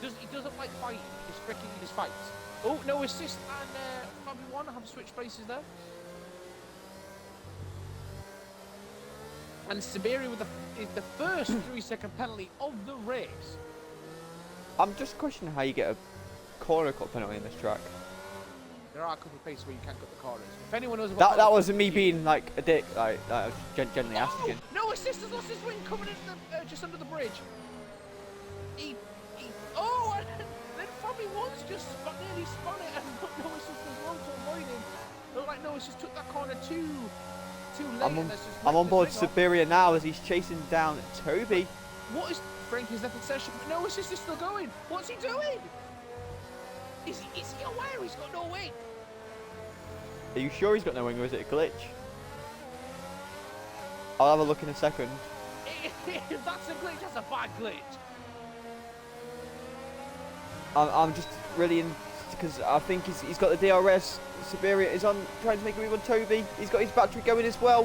He doesn't like fighting. He just fights. Oh, no assist, and Fabi 1 have switched places there. And Siberia with is the first 3-second penalty of the race. I'm just questioning how you get a corner cut penalty in this track. There are a couple of places where you can't cut the corners. If anyone knows about That wasn't me being like a dick. Like I was gently asking. No assist has lost his wing coming in just under the bridge. Oh, and then Fabi 1's just nearly spun it, and no assist as well to avoid him. Looked like no assist took that corner too late. I'm on board Siberia now as he's chasing down Toby. What is Frankie's left the session, but no assist is still going. What's he doing? Is he aware he's got no wing? Are you sure he's got no wing, or is it a glitch? I'll have a look in a second. If that's a glitch, that's a bad glitch. I'm just really in, because I think he's got the DRS. Siberia is on trying to make a move on Toby. He's got his battery going as well.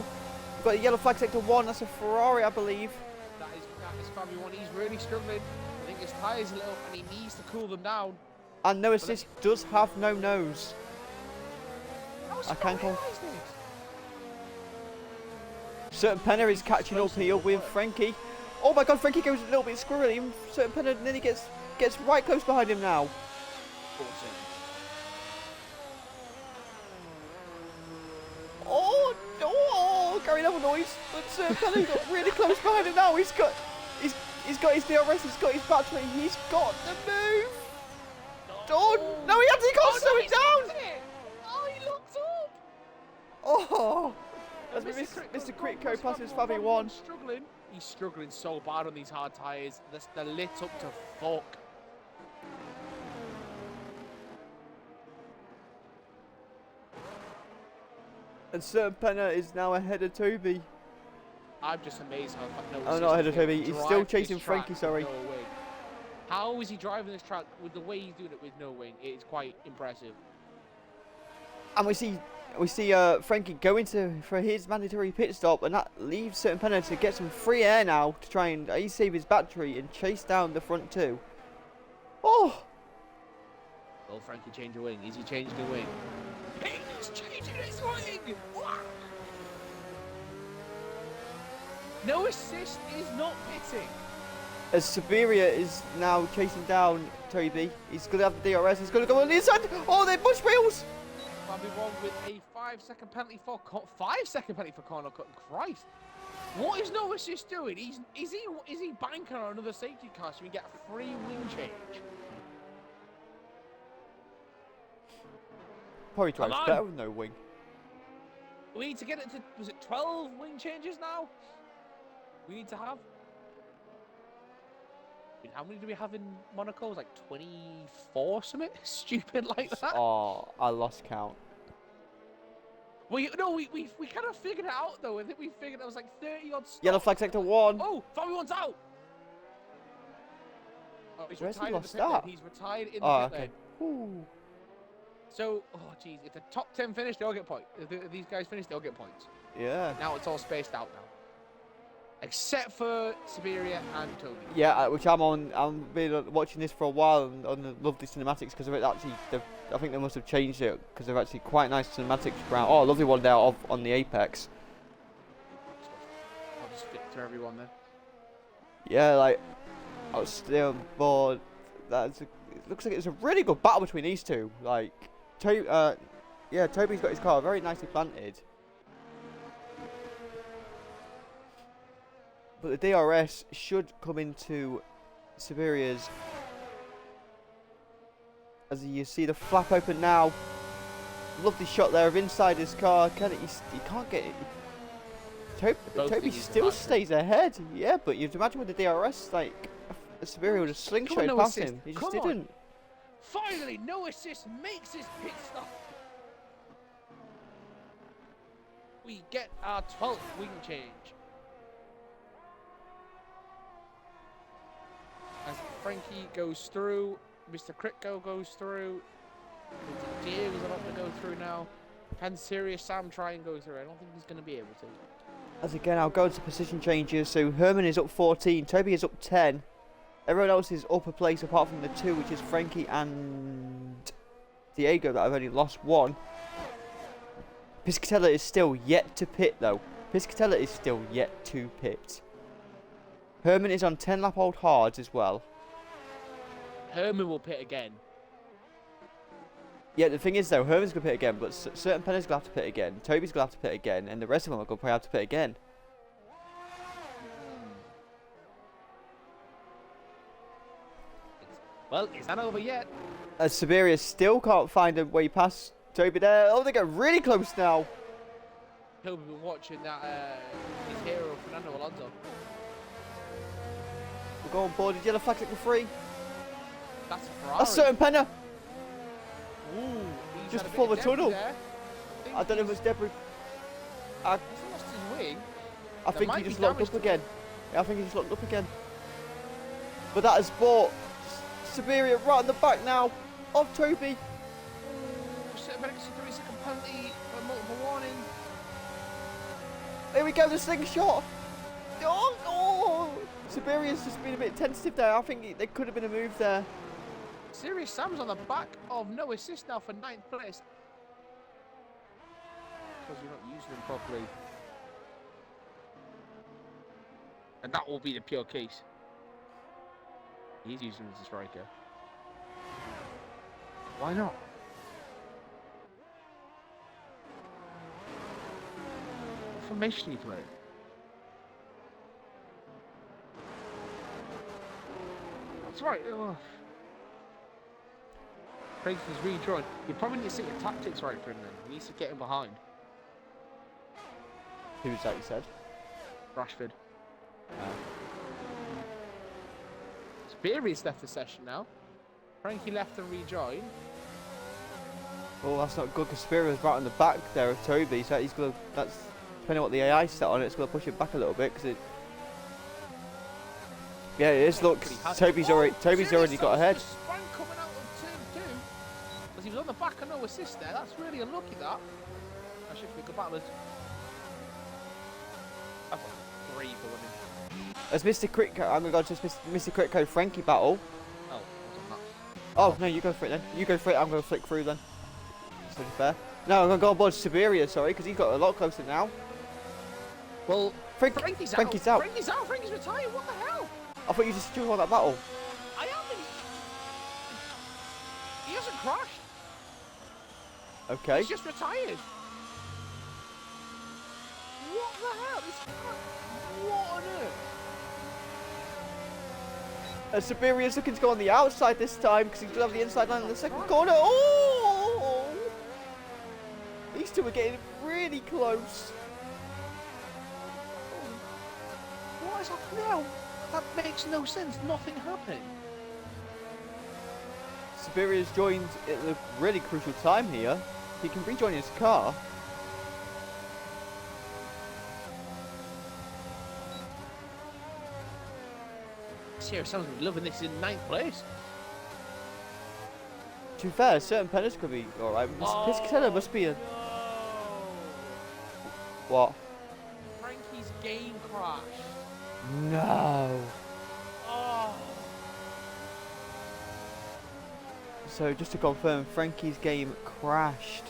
We've got a yellow flag sector 1. That's a Ferrari, I believe. That is Fabio 1. He's really struggling. I think his tyres a little, and he needs to cool them down. And no assist does have no nose. I can call. Certain Penna is catching up here with Frankie. Oh my God, Frankie goes a little bit squirrely. And Certain Penna nearly gets right close behind him now. Oh, carrying out a noise. But Certain Penna got really close behind him now. He's got his DRS. He's got his battery. He's got the move. Oh no, he can't slow it down. Oh, he looked up. Oh, as Mr. Critco passes Fabio 1. Struggling. He's struggling so bad on these hard tyres. They're lit up to fuck. And Certain Penna is now ahead of Toby. I'm just amazed how Oh, not ahead of Toby. He's still chasing Frankie, sorry. No wing. How is he driving this track with the way he's doing it with no wing? It's quite impressive. And we see Frankie going for his mandatory pit stop, and that leaves Certain Penna to get some free air now to try and save his battery and chase down the front two. Oh! Will Frankie change a wing? Is he changing a wing? He's changing his wing! What? No assist is not pitting. As Siberia is now chasing down Toby, he's going to have the DRS, he's going to go on the inside. Oh, they're bush wheels! Fabio 1 with a 5-second penalty for 5-second penalty for corner cut. Christ, what is no assist doing? Is he banking on another safety car so we get a free wing change? Probably drives better with no wing. We need to get it to, was it 12 wing changes now? We need to have. I mean, how many do we have in Monaco? It was like 24 something stupid like that. Oh, I lost count. We kind of figured it out though. I think we figured it was like 30 odd stops. Yellow flag sector 1. Oh, Fabio 1's out. Oh, he's Where's he retired lost in the pit that? lane. He's retired in the Oh, pit okay. lane. Ooh. So, oh jeez, if the top 10 finish, they all get points. If these guys finish, they all get points. Yeah. Now it's all spaced out now. Except for Siberia and Toby. Yeah, which I've been watching this for a while and love the cinematics because of it. Actually, I think they must have changed it because they're actually quite nice cinematics around. Oh, a lovely one there on the apex. I'll just fit through everyone then. Yeah, like I was still bored. It looks like it's a really good battle between these two. Like, Toby's got his car very nicely planted. But the DRS should come into Siberia's. As you see the flap open now. Lovely shot there of inside his car. He can't get it. Toby still stays ahead. Yeah, but you'd imagine with the DRS, like, Siberia would have slingshot past him. He just didn't. Finally, no assist makes his pit stop. We get our 12th wing change. As Frankie goes through, Mr. Critco goes through, Diego's about to go through now. Can Serious Sam try and go through? I don't think he's going to be able to. As again, I'll go to position changes. So Herman is up 14, Toby is up 10. Everyone else is up a place apart from the two, which is Frankie and Diego that have only lost one. Piscatella is still yet to pit though. Piscatella is still yet to pit. Herman is on 10 lap old hards as well. Herman will pit again. Yeah, the thing is though, Herman's going to pit again, but Certain Penna's going to have to pit again, Toby's going to have to pit again, and the rest of them are going to probably have to pit again. Well, it's not over yet. As Siberia still can't find a way past Toby there. Oh, they get really close now. Toby been watching that his hero Fernando Alonso. Go on board. Yellow flag sector 3. That's a Ferrari. That's certain Penner. Ooh, he's Just had a before bit the of debris tunnel. there. I don't know if it's debris. I He's lost his wing. I There think might he be just locked damage up to again. Yeah, I think he just locked up again. But that has brought Siberia right on the back now of Toby. Ooh, certain Penn sector 3 is a completely multiple warning. Here we go, the slingshot. Oh. Siberia's just been a bit tentative there. I think there could have been a move there. Serious Sam's on the back of no assist now for 9th place. Because you're not using him properly. And that will be the pure case. He's using him as a striker. Why not? What formation are you playing? That's right. Oh. Craig is redrawn. You probably need to set your tactics right for him then. He needs to get him behind. Who's that you said? Rashford. Speary's left the session now. Frankie left and rejoined. Oh, that's not good because Siberia's right on the back there of Toby. So he's going to, that's, depending on what the AI set on it, it's going to push it back a little bit because it. Yeah, it is. Look, Toby's already got ahead. Sprang coming out of turn 2 because he was on the back and no assist there. That's really unlucky. That should be good battlers. I've got 3 for winning. As Mr. Crit, I'm going to go to Mr. Critco Frankie battle. Oh, what's on that? Oh no, you go for it then. You go for it. I'm going to flick through then. That's only fair. No, I'm going to go on board Siberia. Sorry, because he's got a lot closer now. Well, Frankie's out. Frankie's out. Frankie's retired. What the hell? I thought you just still on that battle. I haven't. He hasn't crashed. Okay. He's just retired. What the hell? What on earth? Siberia's looking to go on the outside this time because he's going to have the inside line in the second corner. Oh! These two are getting really close. What is happening now? That makes no sense. Nothing happened. Siberia's joined at a really crucial time here. He can rejoin his car. Serious sounds like loving this in 9th place. To be fair, certain pennants could be alright. Piscatella must be a. No. What? Frankie's game crashed. No. Oh. So just to confirm, Frankie's game crashed.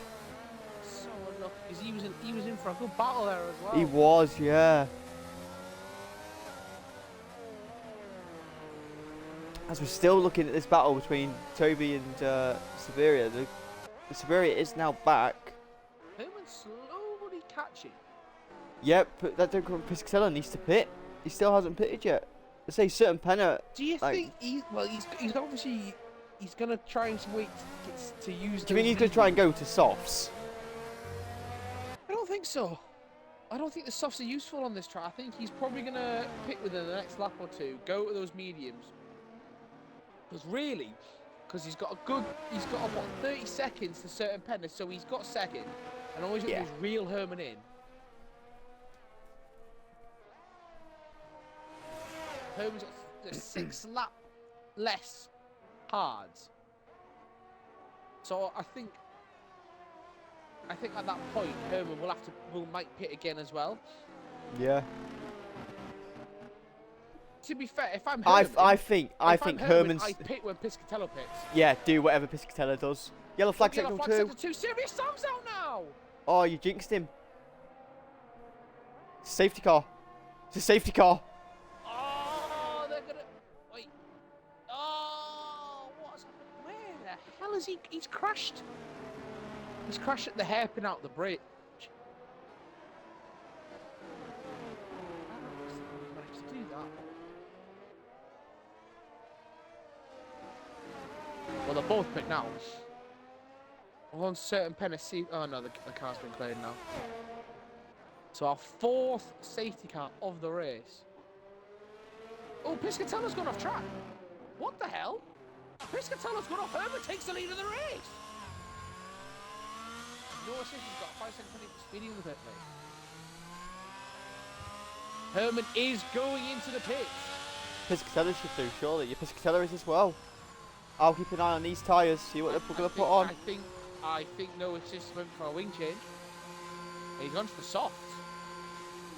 So unlucky because he was in for a good battle there as well. He was, yeah. As we're still looking at this battle between Toby and Siberia, the Siberia is now back. Herman slowly catching. Yep, but that Piscatella needs to pit. He still hasn't pitted yet. I say certain penner. Do you like, think he's obviously he's gonna try and wait to use? Do you think he's gonna try and go to softs? I don't think so. I don't think the softs are useful on this track. I think he's probably gonna pit within the next lap or two, go to those mediums. Because really, he's got what 30 seconds to certain penner, so he's got second, and always got to reel Herman in. Herman's got 6 lap less hards. So I think at that point Herman might pit again as well. Yeah. To be fair, if I'm Herman, I think Herman's. I pit when Piscatella pits. Yeah, do whatever Piscatella does. Yellow flag sector 2. Serious Sam's out now. Oh, you jinxed him. Safety car. It's a safety car. Oh, they're gonna wait. Oh, what's happened? Where the hell is he? He's crashed. He's crashed at the hairpin out the bridge. I managed to do that. Well, they're both pit now. On certain penalty. Oh no, the car's been cleared now. So our 4th safety car of the race. Oh, Piscatella's gone off track. What the hell? Piscatella's gone off. Herman takes the lead of the race. No assist. He's got a 5-second penalty for speeding in the pit lane. Herman is going into the pits. Piscatella should do, surely. Your Piscatella is as well. I'll keep an eye on these tyres, see what they're going to put on. I think no assist went for a wing change. He's gone to the softs.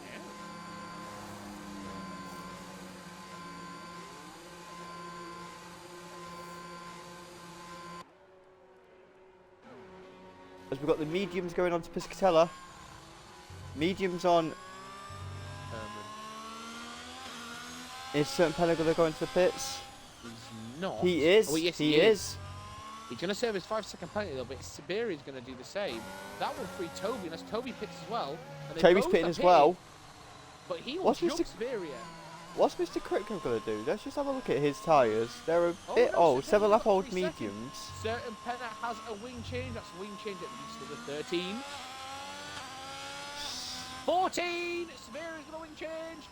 Yeah. As we've got the mediums going on to Piscatella. Mediums on. Is certain Penna going to go into the pits? He's not. He is. Oh, yes, he is. He's going to serve his 5-second penalty though, but Siberia's going to do the same. That will free Toby, unless Toby pits as well. Toby's pitting as well. But he will jump Siberia. What's Mr. Kritko going to do? Let's just have a look at his tyres. They're a bit old, 7-lap old mediums. Certain Penna has a wing change. That's a wing change at least to the 13. 14! Siberia's got a wing change.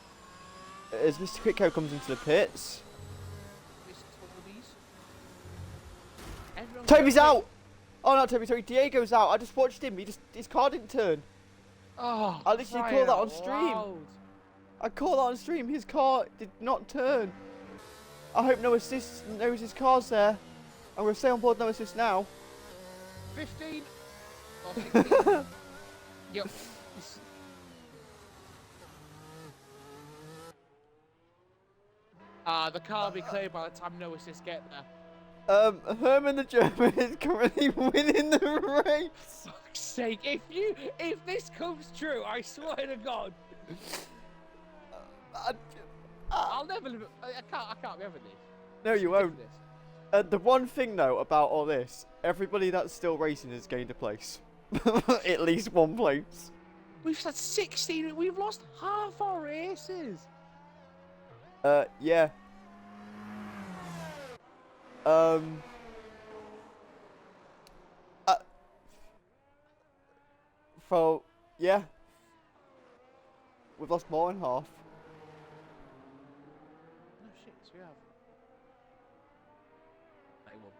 As Mr. Kritko comes into the pits. Toby's out! Oh, not Toby, sorry, Diego's out. I just watched him. His car didn't turn. Oh, I literally called that on stream. I called that on stream. His car did not turn. I hope no assist knows his car's there. I'm going to stay on board no assist now. 15. Oh, 16. Yep. The car will be cleared by the time no assists get there. Herman the German is currently winning the race. For fuck's sake, if this comes true, I swear to God. I'll never live. I can't be having this. No, you won't. The one thing though about all this, everybody that's still racing has gained a place. At least one place. We've had 16. We've lost half our races. Yeah. So, yeah. We've lost more than half. No shit, so we have. 91.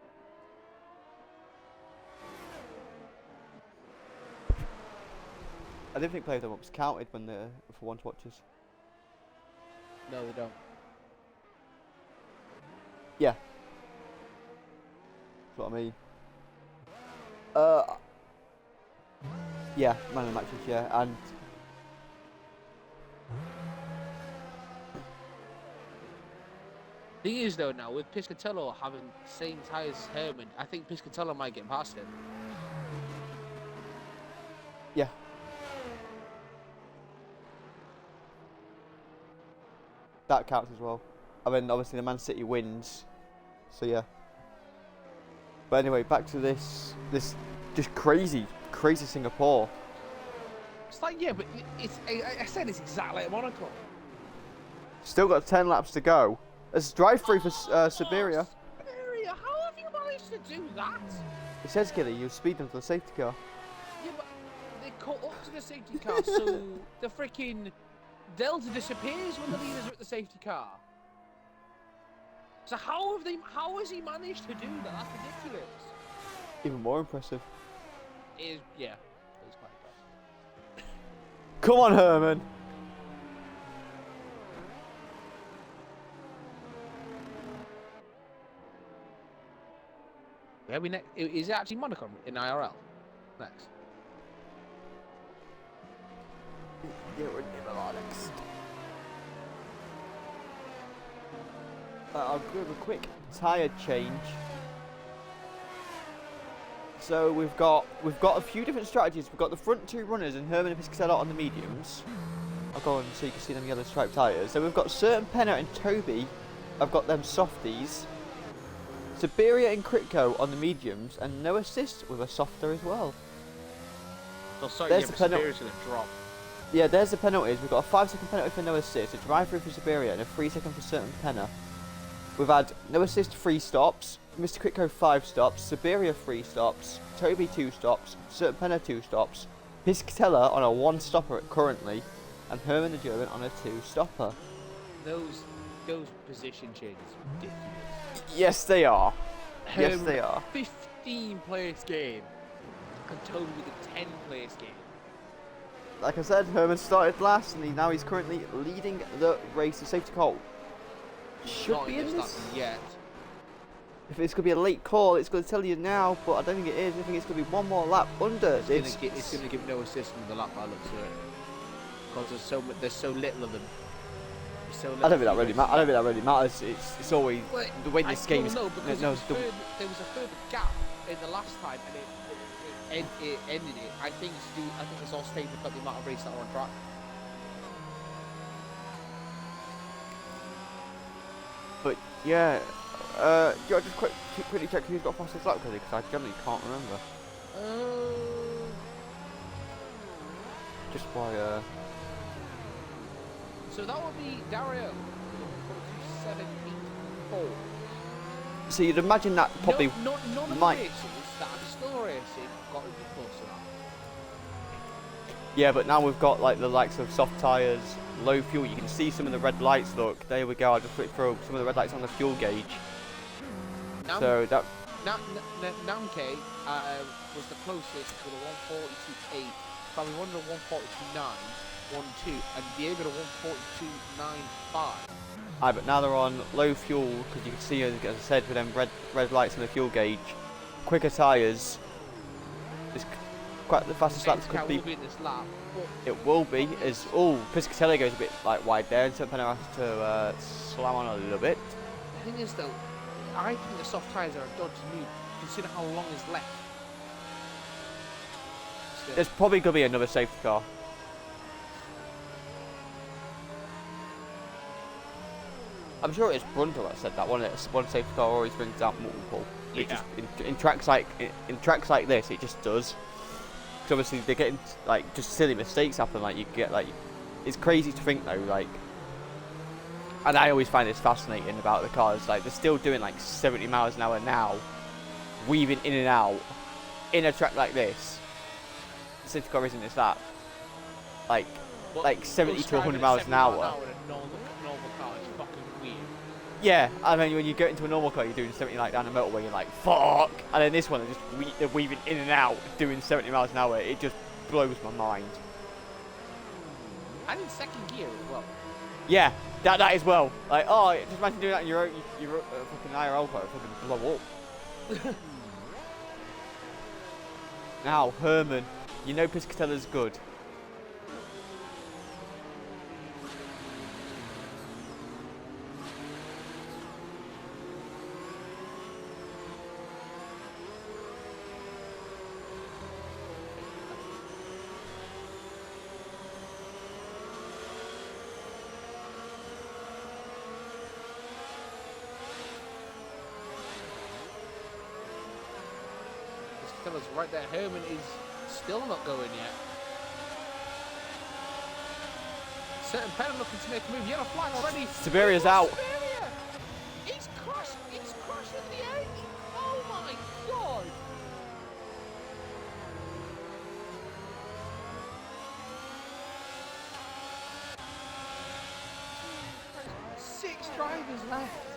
I didn't think play of them was counted when the for one watches. No, they don't. Yeah. That's what I mean. Yeah, man of the matches, yeah, and Thing is though, now with Piscatello having the same tyres as Herman, I think Piscatello might get past him. yeah. That counts as well. I mean, obviously the Man City wins, so yeah. But anyway, back to this just crazy Singapore. It's like, yeah, but I said it's exactly like Monaco. Still got 10 laps to go. There's drive-through for Siberia. Siberia, how have you managed to do that? It says, Gilly, you speed them to the safety car. Yeah, but they caught up to the safety car, so the freaking Delta disappears when the leaders are at the safety car. So how has he managed to do that? That's ridiculous. Even more impressive. Yeah, it's quite impressive. Come on, Herman. Yeah, is it actually Monaco in IRL next? Yeah, we're in Milan next. I'll give a quick tyre change. So we've got a few different strategies. We've got the front two runners and Herman and Piscatella on the mediums. I'll go on so you can see them yellow striped tyres. So we've got certain Penna and Toby. I've got them softies. Siberia and Kritko on the mediums, and no assist with a softer as well. Oh, sorry, there's yeah, the penalty. Siberia's going to drop. Yeah, there's the penalties. We've got a 5-second penalty for no assist, a drive-through for Siberia, and a 3-second for certain Penna. We've had no assist 3 stops, Mr. Kritko 5 stops, Siberia 3 stops, Toby 2 stops, certain Penna 2 stops, Piscatella on a 1 stopper currently, and Herman the German on a 2 stopper. Those those position changes are ridiculous. Yes, they are. Yes, Herman they with a are. 15-place game and Toby with a 10-place game. Like I said, Herman started last, and now he's currently leading the race. The safety car should Not be in in this this. lap yet. If it's going to be a late call, it's going to tell you now, but I don't think it is. I think it's going to be one more lap under. It's going to give no assist in the lap by looks of it. Because there's so little of them. So I don't think that really matters. I don't think that really matters. It's always well, the way this game is. No, because no, there was a further gap in the last time, and it ended it. I think it's all stayed because the amount of races that are on track. But yeah, do I just quickly check who's got fastest lap because I generally can't remember. Just by So that would be Dario. 784. So you'd imagine that probably None of might. the races that are still racing got to be close to that. Yeah, but now we've got like the likes of soft tyres, low fuel. You can see some of the red lights. Look, there we go. I just flicked through some of the red lights on the fuel gauge. So that. Namke was the closest with a 142.8. Probably one to 142.9, and Diego to 142.95. Aye, but now they're on low fuel because you can see, as I said, with them red lights on the fuel gauge, quicker tyres. It's quite the fastest laps could be. Will be in this lap, It will be as Piscatelli goes a bit like wide there, and so Penner has to slam on a little bit. The thing is, though, I think the soft tyres are a dodgy move, considering how long is left. Still. There's probably going to be another safety car. I'm sure it's Brundle that said that one safety car always brings out multiple. Yeah. It just in tracks like this, it just does. Because obviously they're getting like just silly mistakes happen. Like you get like, it's crazy to think though. Like, and I always find this fascinating about the cars. Like they're still doing like 70 miles an hour now, weaving in and out in a track like this. The safety car isn't this that. Like 70 to 100 miles an hour. Yeah, I mean when you get into a normal car, you're doing 70 like down the motorway, you're like fuck, and then this one they're weaving in and out, doing 70 miles an hour. It just blows my mind. And in second gear as well. Yeah, that as well. Like just imagine doing that in your fucking IRL car, it fucking blow up. Now Herman, you know Piscatella's good. Piscatella's right there. Herman is still not going yet. Certain Penn looking to make a move. Yellow flag already. Siberia's out. Siberia! He's crushed at the edge. Oh my god! Six drivers left.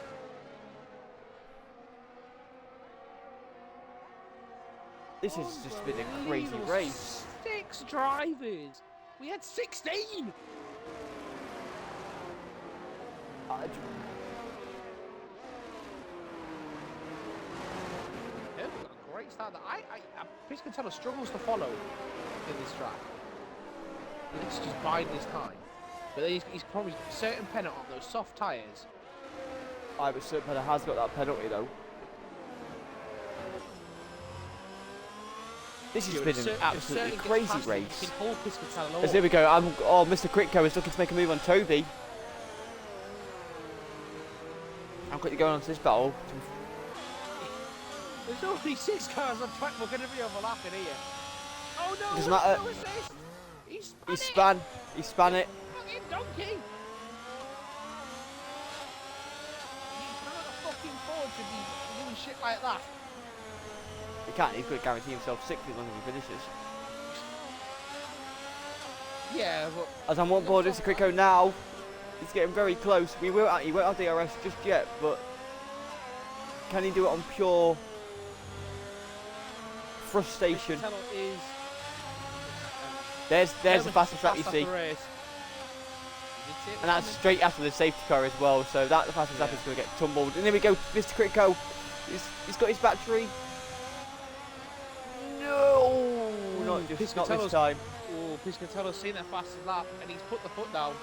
This has just been a crazy race. 6 drivers. We had 16. We've got a great start. Piscatella struggles to follow in this track. Let's just bide this time. But then he's probably certain penalty on those soft tyres. But certain Penner has got that penalty though. This has been an absolutely crazy race. As here we go. Mr. Critco is looking to make a move on Toby. I'm quickly going on to this battle. There's only 6 cars on track. We're going to be overlapping here. Oh no! Doesn't matter. No assist. He span it. Fucking donkey! He's not a fucking Ford to be doing shit like that. He can't. He's going to guarantee himself 6 as long as he finishes. Yeah, but As I'm on board, it's a Critco now. He's getting very close. He won't have DRS just yet, but can he do it on pure frustration? Is There's the fastest lap you see. And that's straight after the safety car as well, so that the fastest lap is going to get tumbled. And there we go, Mr. Critico. He's got his battery. No, not this time. Oh, Piscatello's seen that fastest lap, and he's put the foot down.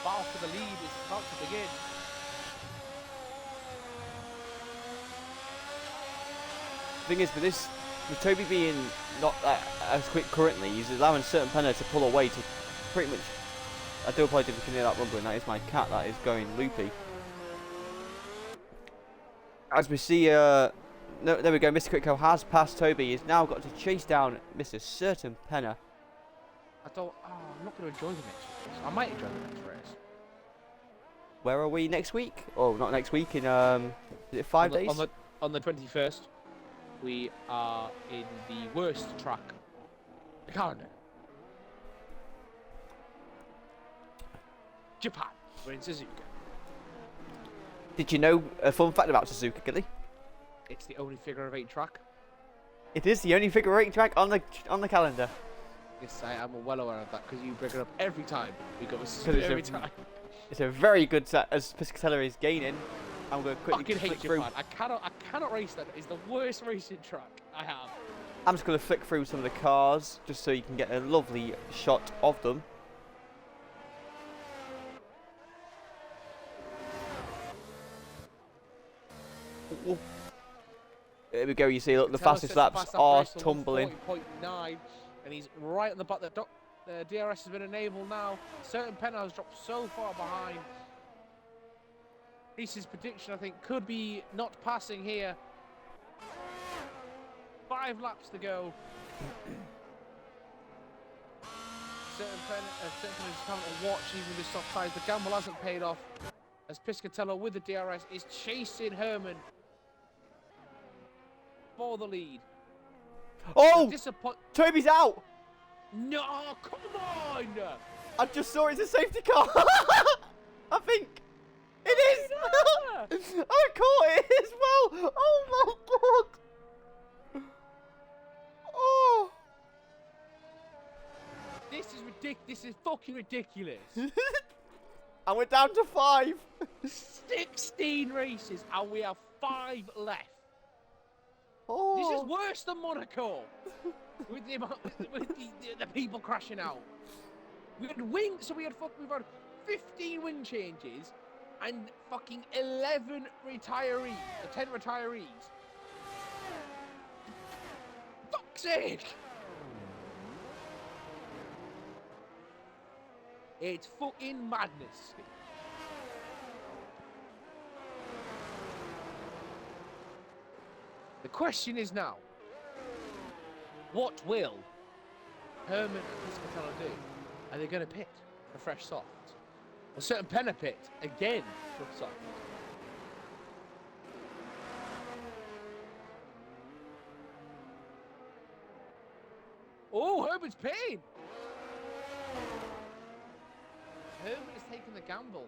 Battle for the lead is about to begin. The thing is, with Toby being not that as quick currently, he's allowing certain Penna to pull away to pretty much. I do apologise if you can hear that rumbling. That is my cat that is going loopy. As we see, no, there we go. Mr. Critico has passed Toby. He's now got to chase down Mr. Certain Penna. I'm not going to enjoy the next race. I might enjoy the next race. Where are we next week? Oh, not next week. In is it 5 days? On the 21st, we are in the worst track in the calendar. Japan. We're in Suzuka. Did you know a fun fact about Suzuka, Gilly? It's the only figure of 8 track. It is the only figure 8 track on the calendar. Yes, I am well aware of that because you bring it up every time we go to Suzuka. Every time. It's a very good set as Piscatella is gaining. I'm going to quickly flick through. I cannot race that. It's the worst racing track I have. I'm just going to flick through some of the cars just so you can get a lovely shot of them. Ooh. There we go. You see, look, the fastest laps are tumbling. 40.9, and he's right at the back. The DRS has been enabled now. Certain Penna has dropped so far behind. Reese's prediction, I think, could be not passing here. 5 laps to go. Certain Penna is coming to watch even with soft tyres. The gamble hasn't paid off as Piscatello with the DRS is chasing Herman for the lead. Oh! Toby's out! No, come on! I just saw it's a safety car. I think it is. I caught it as well. Oh my god! Oh! This is ridiculous. This is fucking ridiculous. And we're down to 5. 16 races, and we have 5 left. Oh. This is worse than Monaco. with the people crashing out. We had we've had 15 wing changes and fucking 11 retirees, or 10 retirees. Fuck's sake! It's fucking madness. The question is now, what will Herman and Piscatello do? Are they going to pit for fresh softs? A certain Penna pit again for soft. Oh, Herman's pitting! Herman is taking the gamble.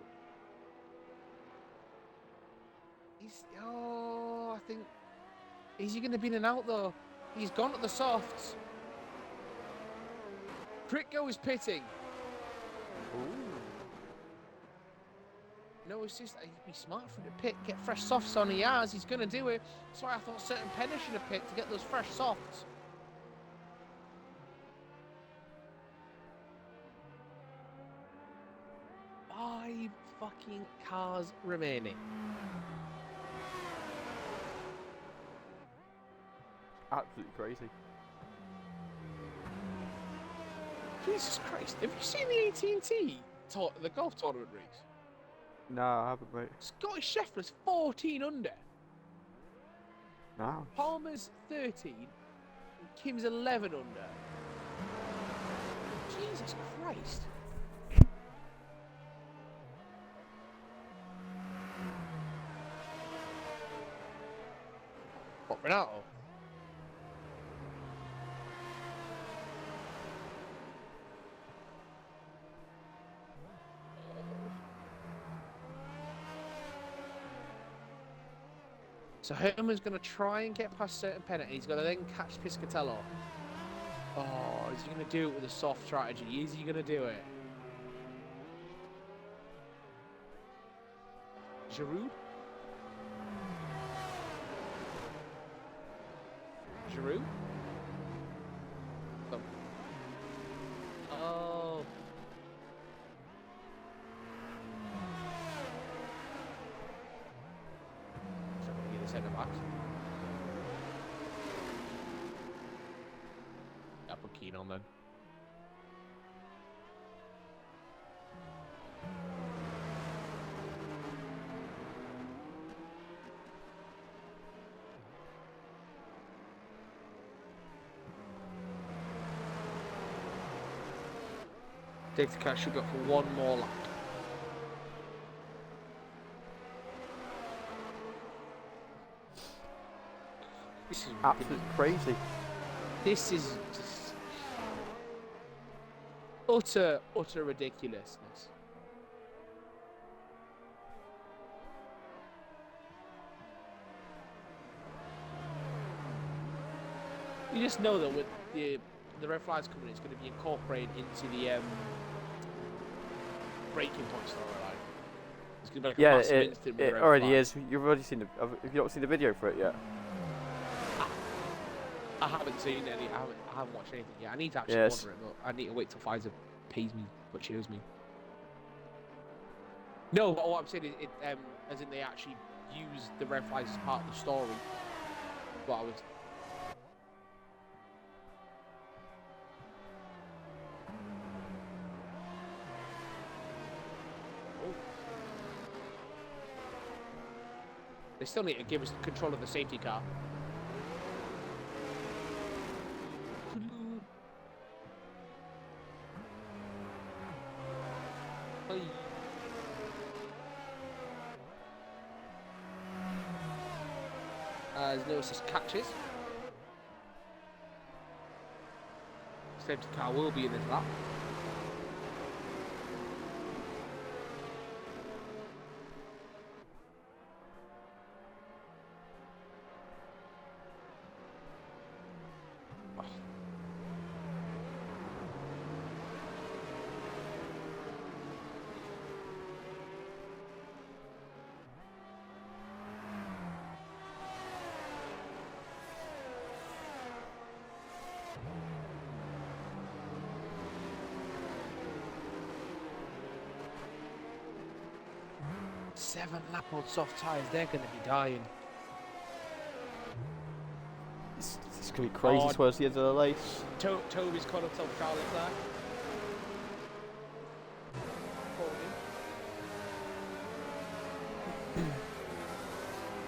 I think, is he going to be in and out though? He's gone at the softs. Critgo is pitting. Ooh. No, it's just, he'd be smart for him to pit, get fresh softs on. He has, he's going to do it. That's why I thought certain Penna should have pit to get those fresh softs. Five fucking cars remaining. Absolutely crazy. Jesus Christ, have you seen the AT&T the golf tournament race? No, I haven't, mate. Scottish Scheffler's 14 under. No. Palmer's 13. And Kim's 11 under. Jesus Christ. What, Renato? So Herman's going to try and get past certain penalties. He's going to then catch Piscatello. Oh, is he going to do it with a soft strategy? Is he going to do it? Giroud? Giroud? Oh. Oh. So I'm going to get the centre backs. I'll put Keane on then. Safety car should go for one more lap. This is Absolutely crazy. This is just utter ridiculousness. You just know that with the red flags coming, it's going to be incorporated into the breaking point storyline. It's going to be like a Yeah, massive instant with it red already flags. is. You've already seen the. Have you not seen the video for it yet? I haven't seen any. I haven't watched anything yet. I need to actually Yes. order it, but I need to wait till Pfizer pays me, but cheers me. No, but what I'm saying is, as in they actually use the red flags as part of the story. But I was. Oh. They still need to give us control of the safety car. There's no assist catches. Safety car will be in this lap. Seven lap on soft tyres, they're going to be dying. It's going to be crazy towards the end of the race. Toby's caught himself Charlotte there.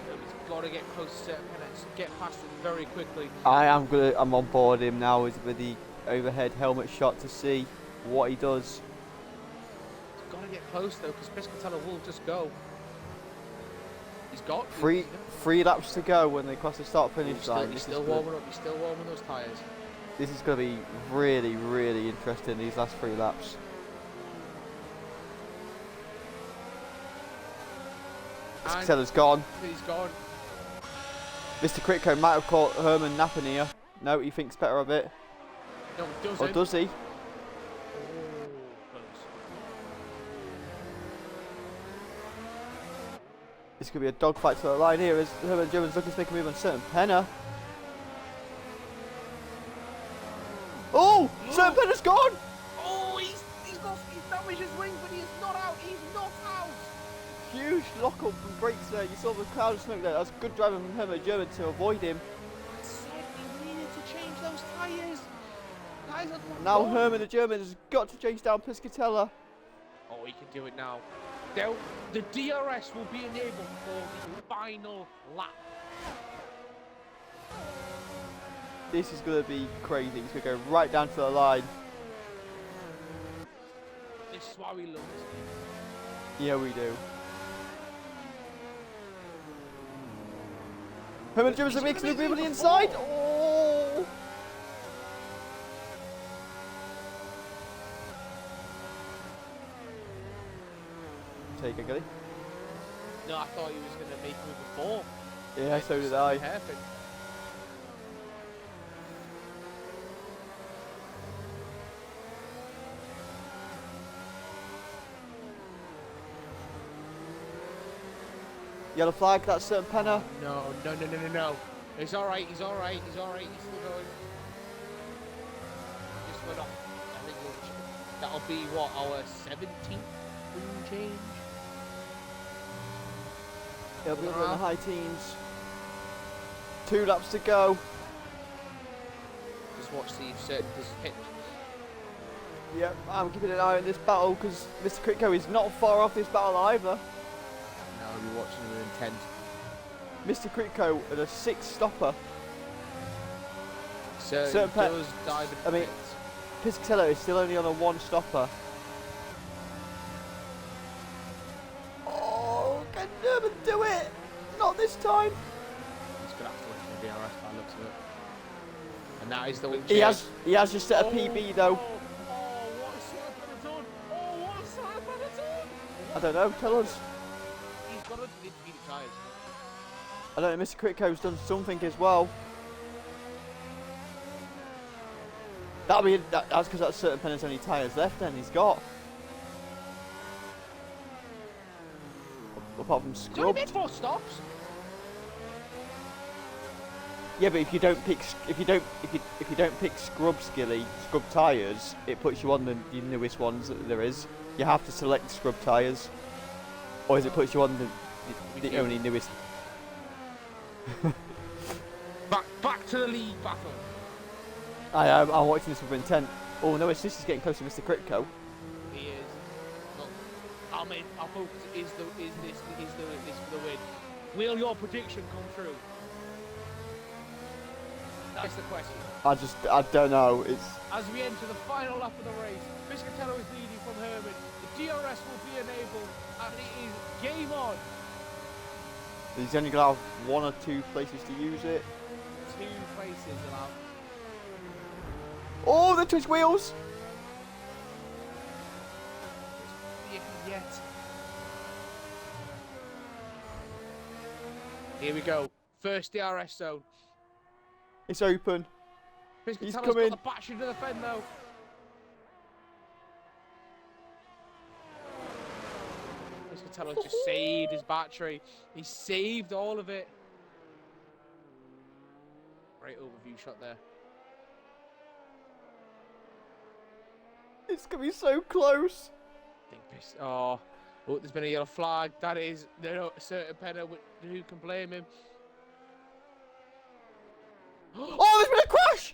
Toby's got to get close to certain minutes, get past them very quickly. I'm on board him now with the overhead helmet shot to see what he does. He's got to get close though, because Piscatello will just go. He's got three laps to go when they cross the start finish line. He's still warming up. He's still warming those tyres. This is going to be really, really interesting, these last 3 laps. Piscatello's gone. He's gone. Mr. Critco might have caught Herman napping here. No, he thinks better of it. No, doesn't. Or does he? This could be a dogfight to the line here as Herman German's looking to make a move on certain Penner. Oh! Certain Penner's gone! Oh, he's damaged his wing, but he's not out. He's not out. Huge lock up and brakes there. You saw the cloud of smoke there. That was good driving from Herman German to avoid him. I said we needed to change those tyres. Now Herman the German has got to chase down Piscatella. Oh, he can do it now. The DRS will be enabled for the final lap. This is going to be crazy. It's going to go right down to the line. This is why we love this game. Yeah, we do. Herman German's making a move on the inside. Oh! Take it, Gilly. No, I thought he was going to make a move before. Yeah, so did I. Hairpin. Yellow flag, that's certain Penner. No. He's alright, he's still going. Just went off. I think that'll be what, our 17th change? He'll be over in the high teens. 2 laps to go. Just watch this hit. Yep, I'm keeping an eye on this battle because Mr. Critco is not far off this battle either. Now I'll be watching with intent. Mr. Critco at a 6 stopper. So does dive I mean, Piscatello is still only on a 1 stopper. Oh, can Nerman do it? Not this time. He's gonna have to win the DRS by the looks of it. And that is the win. He has just set a PB though. What a slap on the done! I don't know, tell us. He's got to beat the tyres. I don't know, Mr. Critco's done something as well. That's because that certain Penner's only tyres left then he's got. Apart from He's only made scrubbed. 4 stops. Yeah, but if you don't pick scrub tyres, it puts you on the newest ones that there is. You have to select scrub tyres, or is it puts you on the only newest? Back to the lead battle. I'm watching this with intent. Oh no, it's just getting close to Mr. Critco. He is. Look, our focus is this for the win. Will your prediction come true? That's the question. I don't know. It's As we enter the final lap of the race, Piscatello is leading from Herman. The DRS will be enabled, and it is game on. he's only gonna have 1 or 2 places to use it. 2 places allowed. Oh, the twitch wheels! Yet. Here we go. First DRS zone. It's open. Piscatello's coming. got the battery to defend though. Piscatello's just saved his battery. He saved all of it. Great overview shot there. It's gonna be so close. Oh, there's been a yellow flag. That is a certain Penner. Who can blame him? Oh, there's been a crash!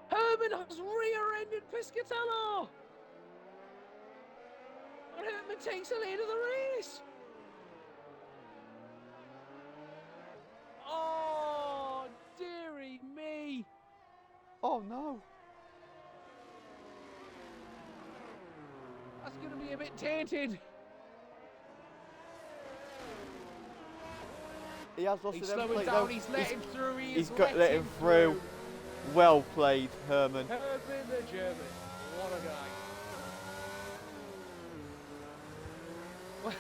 Herman has rear-ended Piscatello! And Herman takes the lead of the race! Oh, dearie me! Oh no. That's going to be a bit tainted. He has lost He's an end slowing plate down, though. he's let him through, He's got let him through. Well played, Herman. Herman the German, what a guy.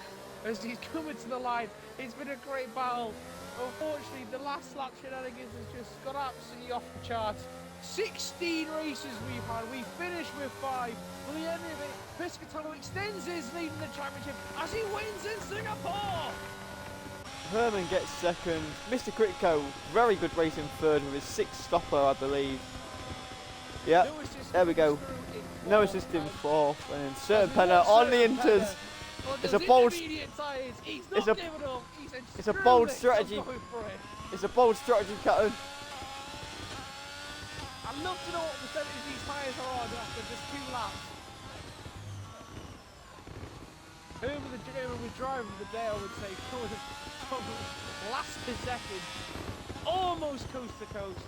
As he's coming to the line, it's been a great battle. Unfortunately, the last lap shenanigans has just got absolutely off the charts. 16 races we've had, we finished with 5. For the end of it, Piscatello extends his lead in the championship as he wins in Singapore. Herman gets second. Mr. Critco, very good race in third with his 6th stopper, I believe. Yep, there we go. No assist in 4th, and then certain Penner on the inters. It's a bold. It's a bold strategy. It's a bold strategy, Captain. I'd love to know what percentage these tyres are on after just 2 laps. Whoever the German was driving the day, I would say, from last to second, almost coast to coast.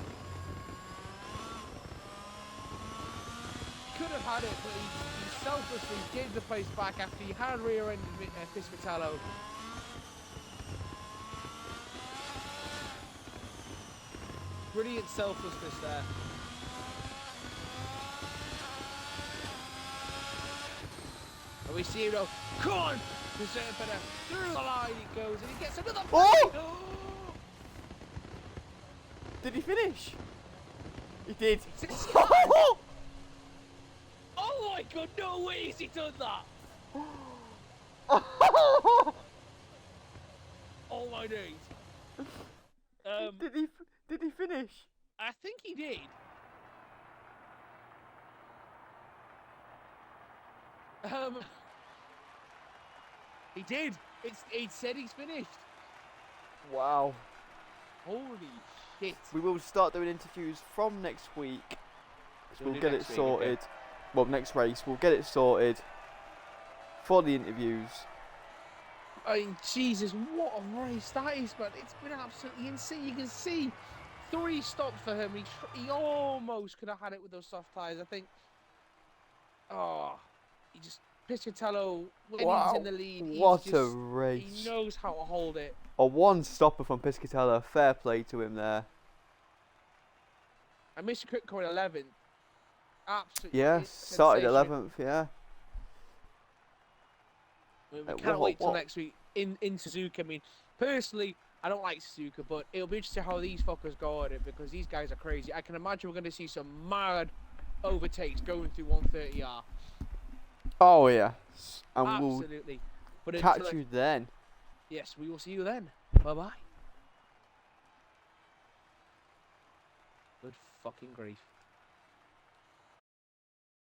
Could have had it, but he selflessly gave the place back after he had rear-ended Piscatello. Brilliant selflessness there. And we see him go, come on, Better through the line it goes, and he gets another Oh! penalty. Did he finish? He did. Oh my god, no way has he done that! Oh my days. Did he finish? I think he did. He did. It said he's finished. Wow. Holy shit. We will start doing interviews from next week. We'll We'll do get it next week, sorted. okay. Well, next race, we'll get it sorted for the interviews. I mean, Jesus, what a race that is, man. It's been absolutely insane. You can see 3 stops for him. He almost could have had it with those soft tyres. I think. Oh, he just. Piscatello, when Wow. he's in the lead, What a race. He knows how to hold it. A one stopper from Piscatella. Fair play to him there. And Mr. Kripke in 11th. Absolutely. Yeah, started 11th, yeah. We can't wait till next week in Suzuka. I mean, personally, I don't like Suzuka, but it'll be interesting how these fuckers go at it because these guys are crazy. I can imagine we're going to see some mad overtakes going through 130R. Oh, yeah. And Absolutely. We'll catch you then. Yes, we will see you then. Bye-bye. Good fucking grief.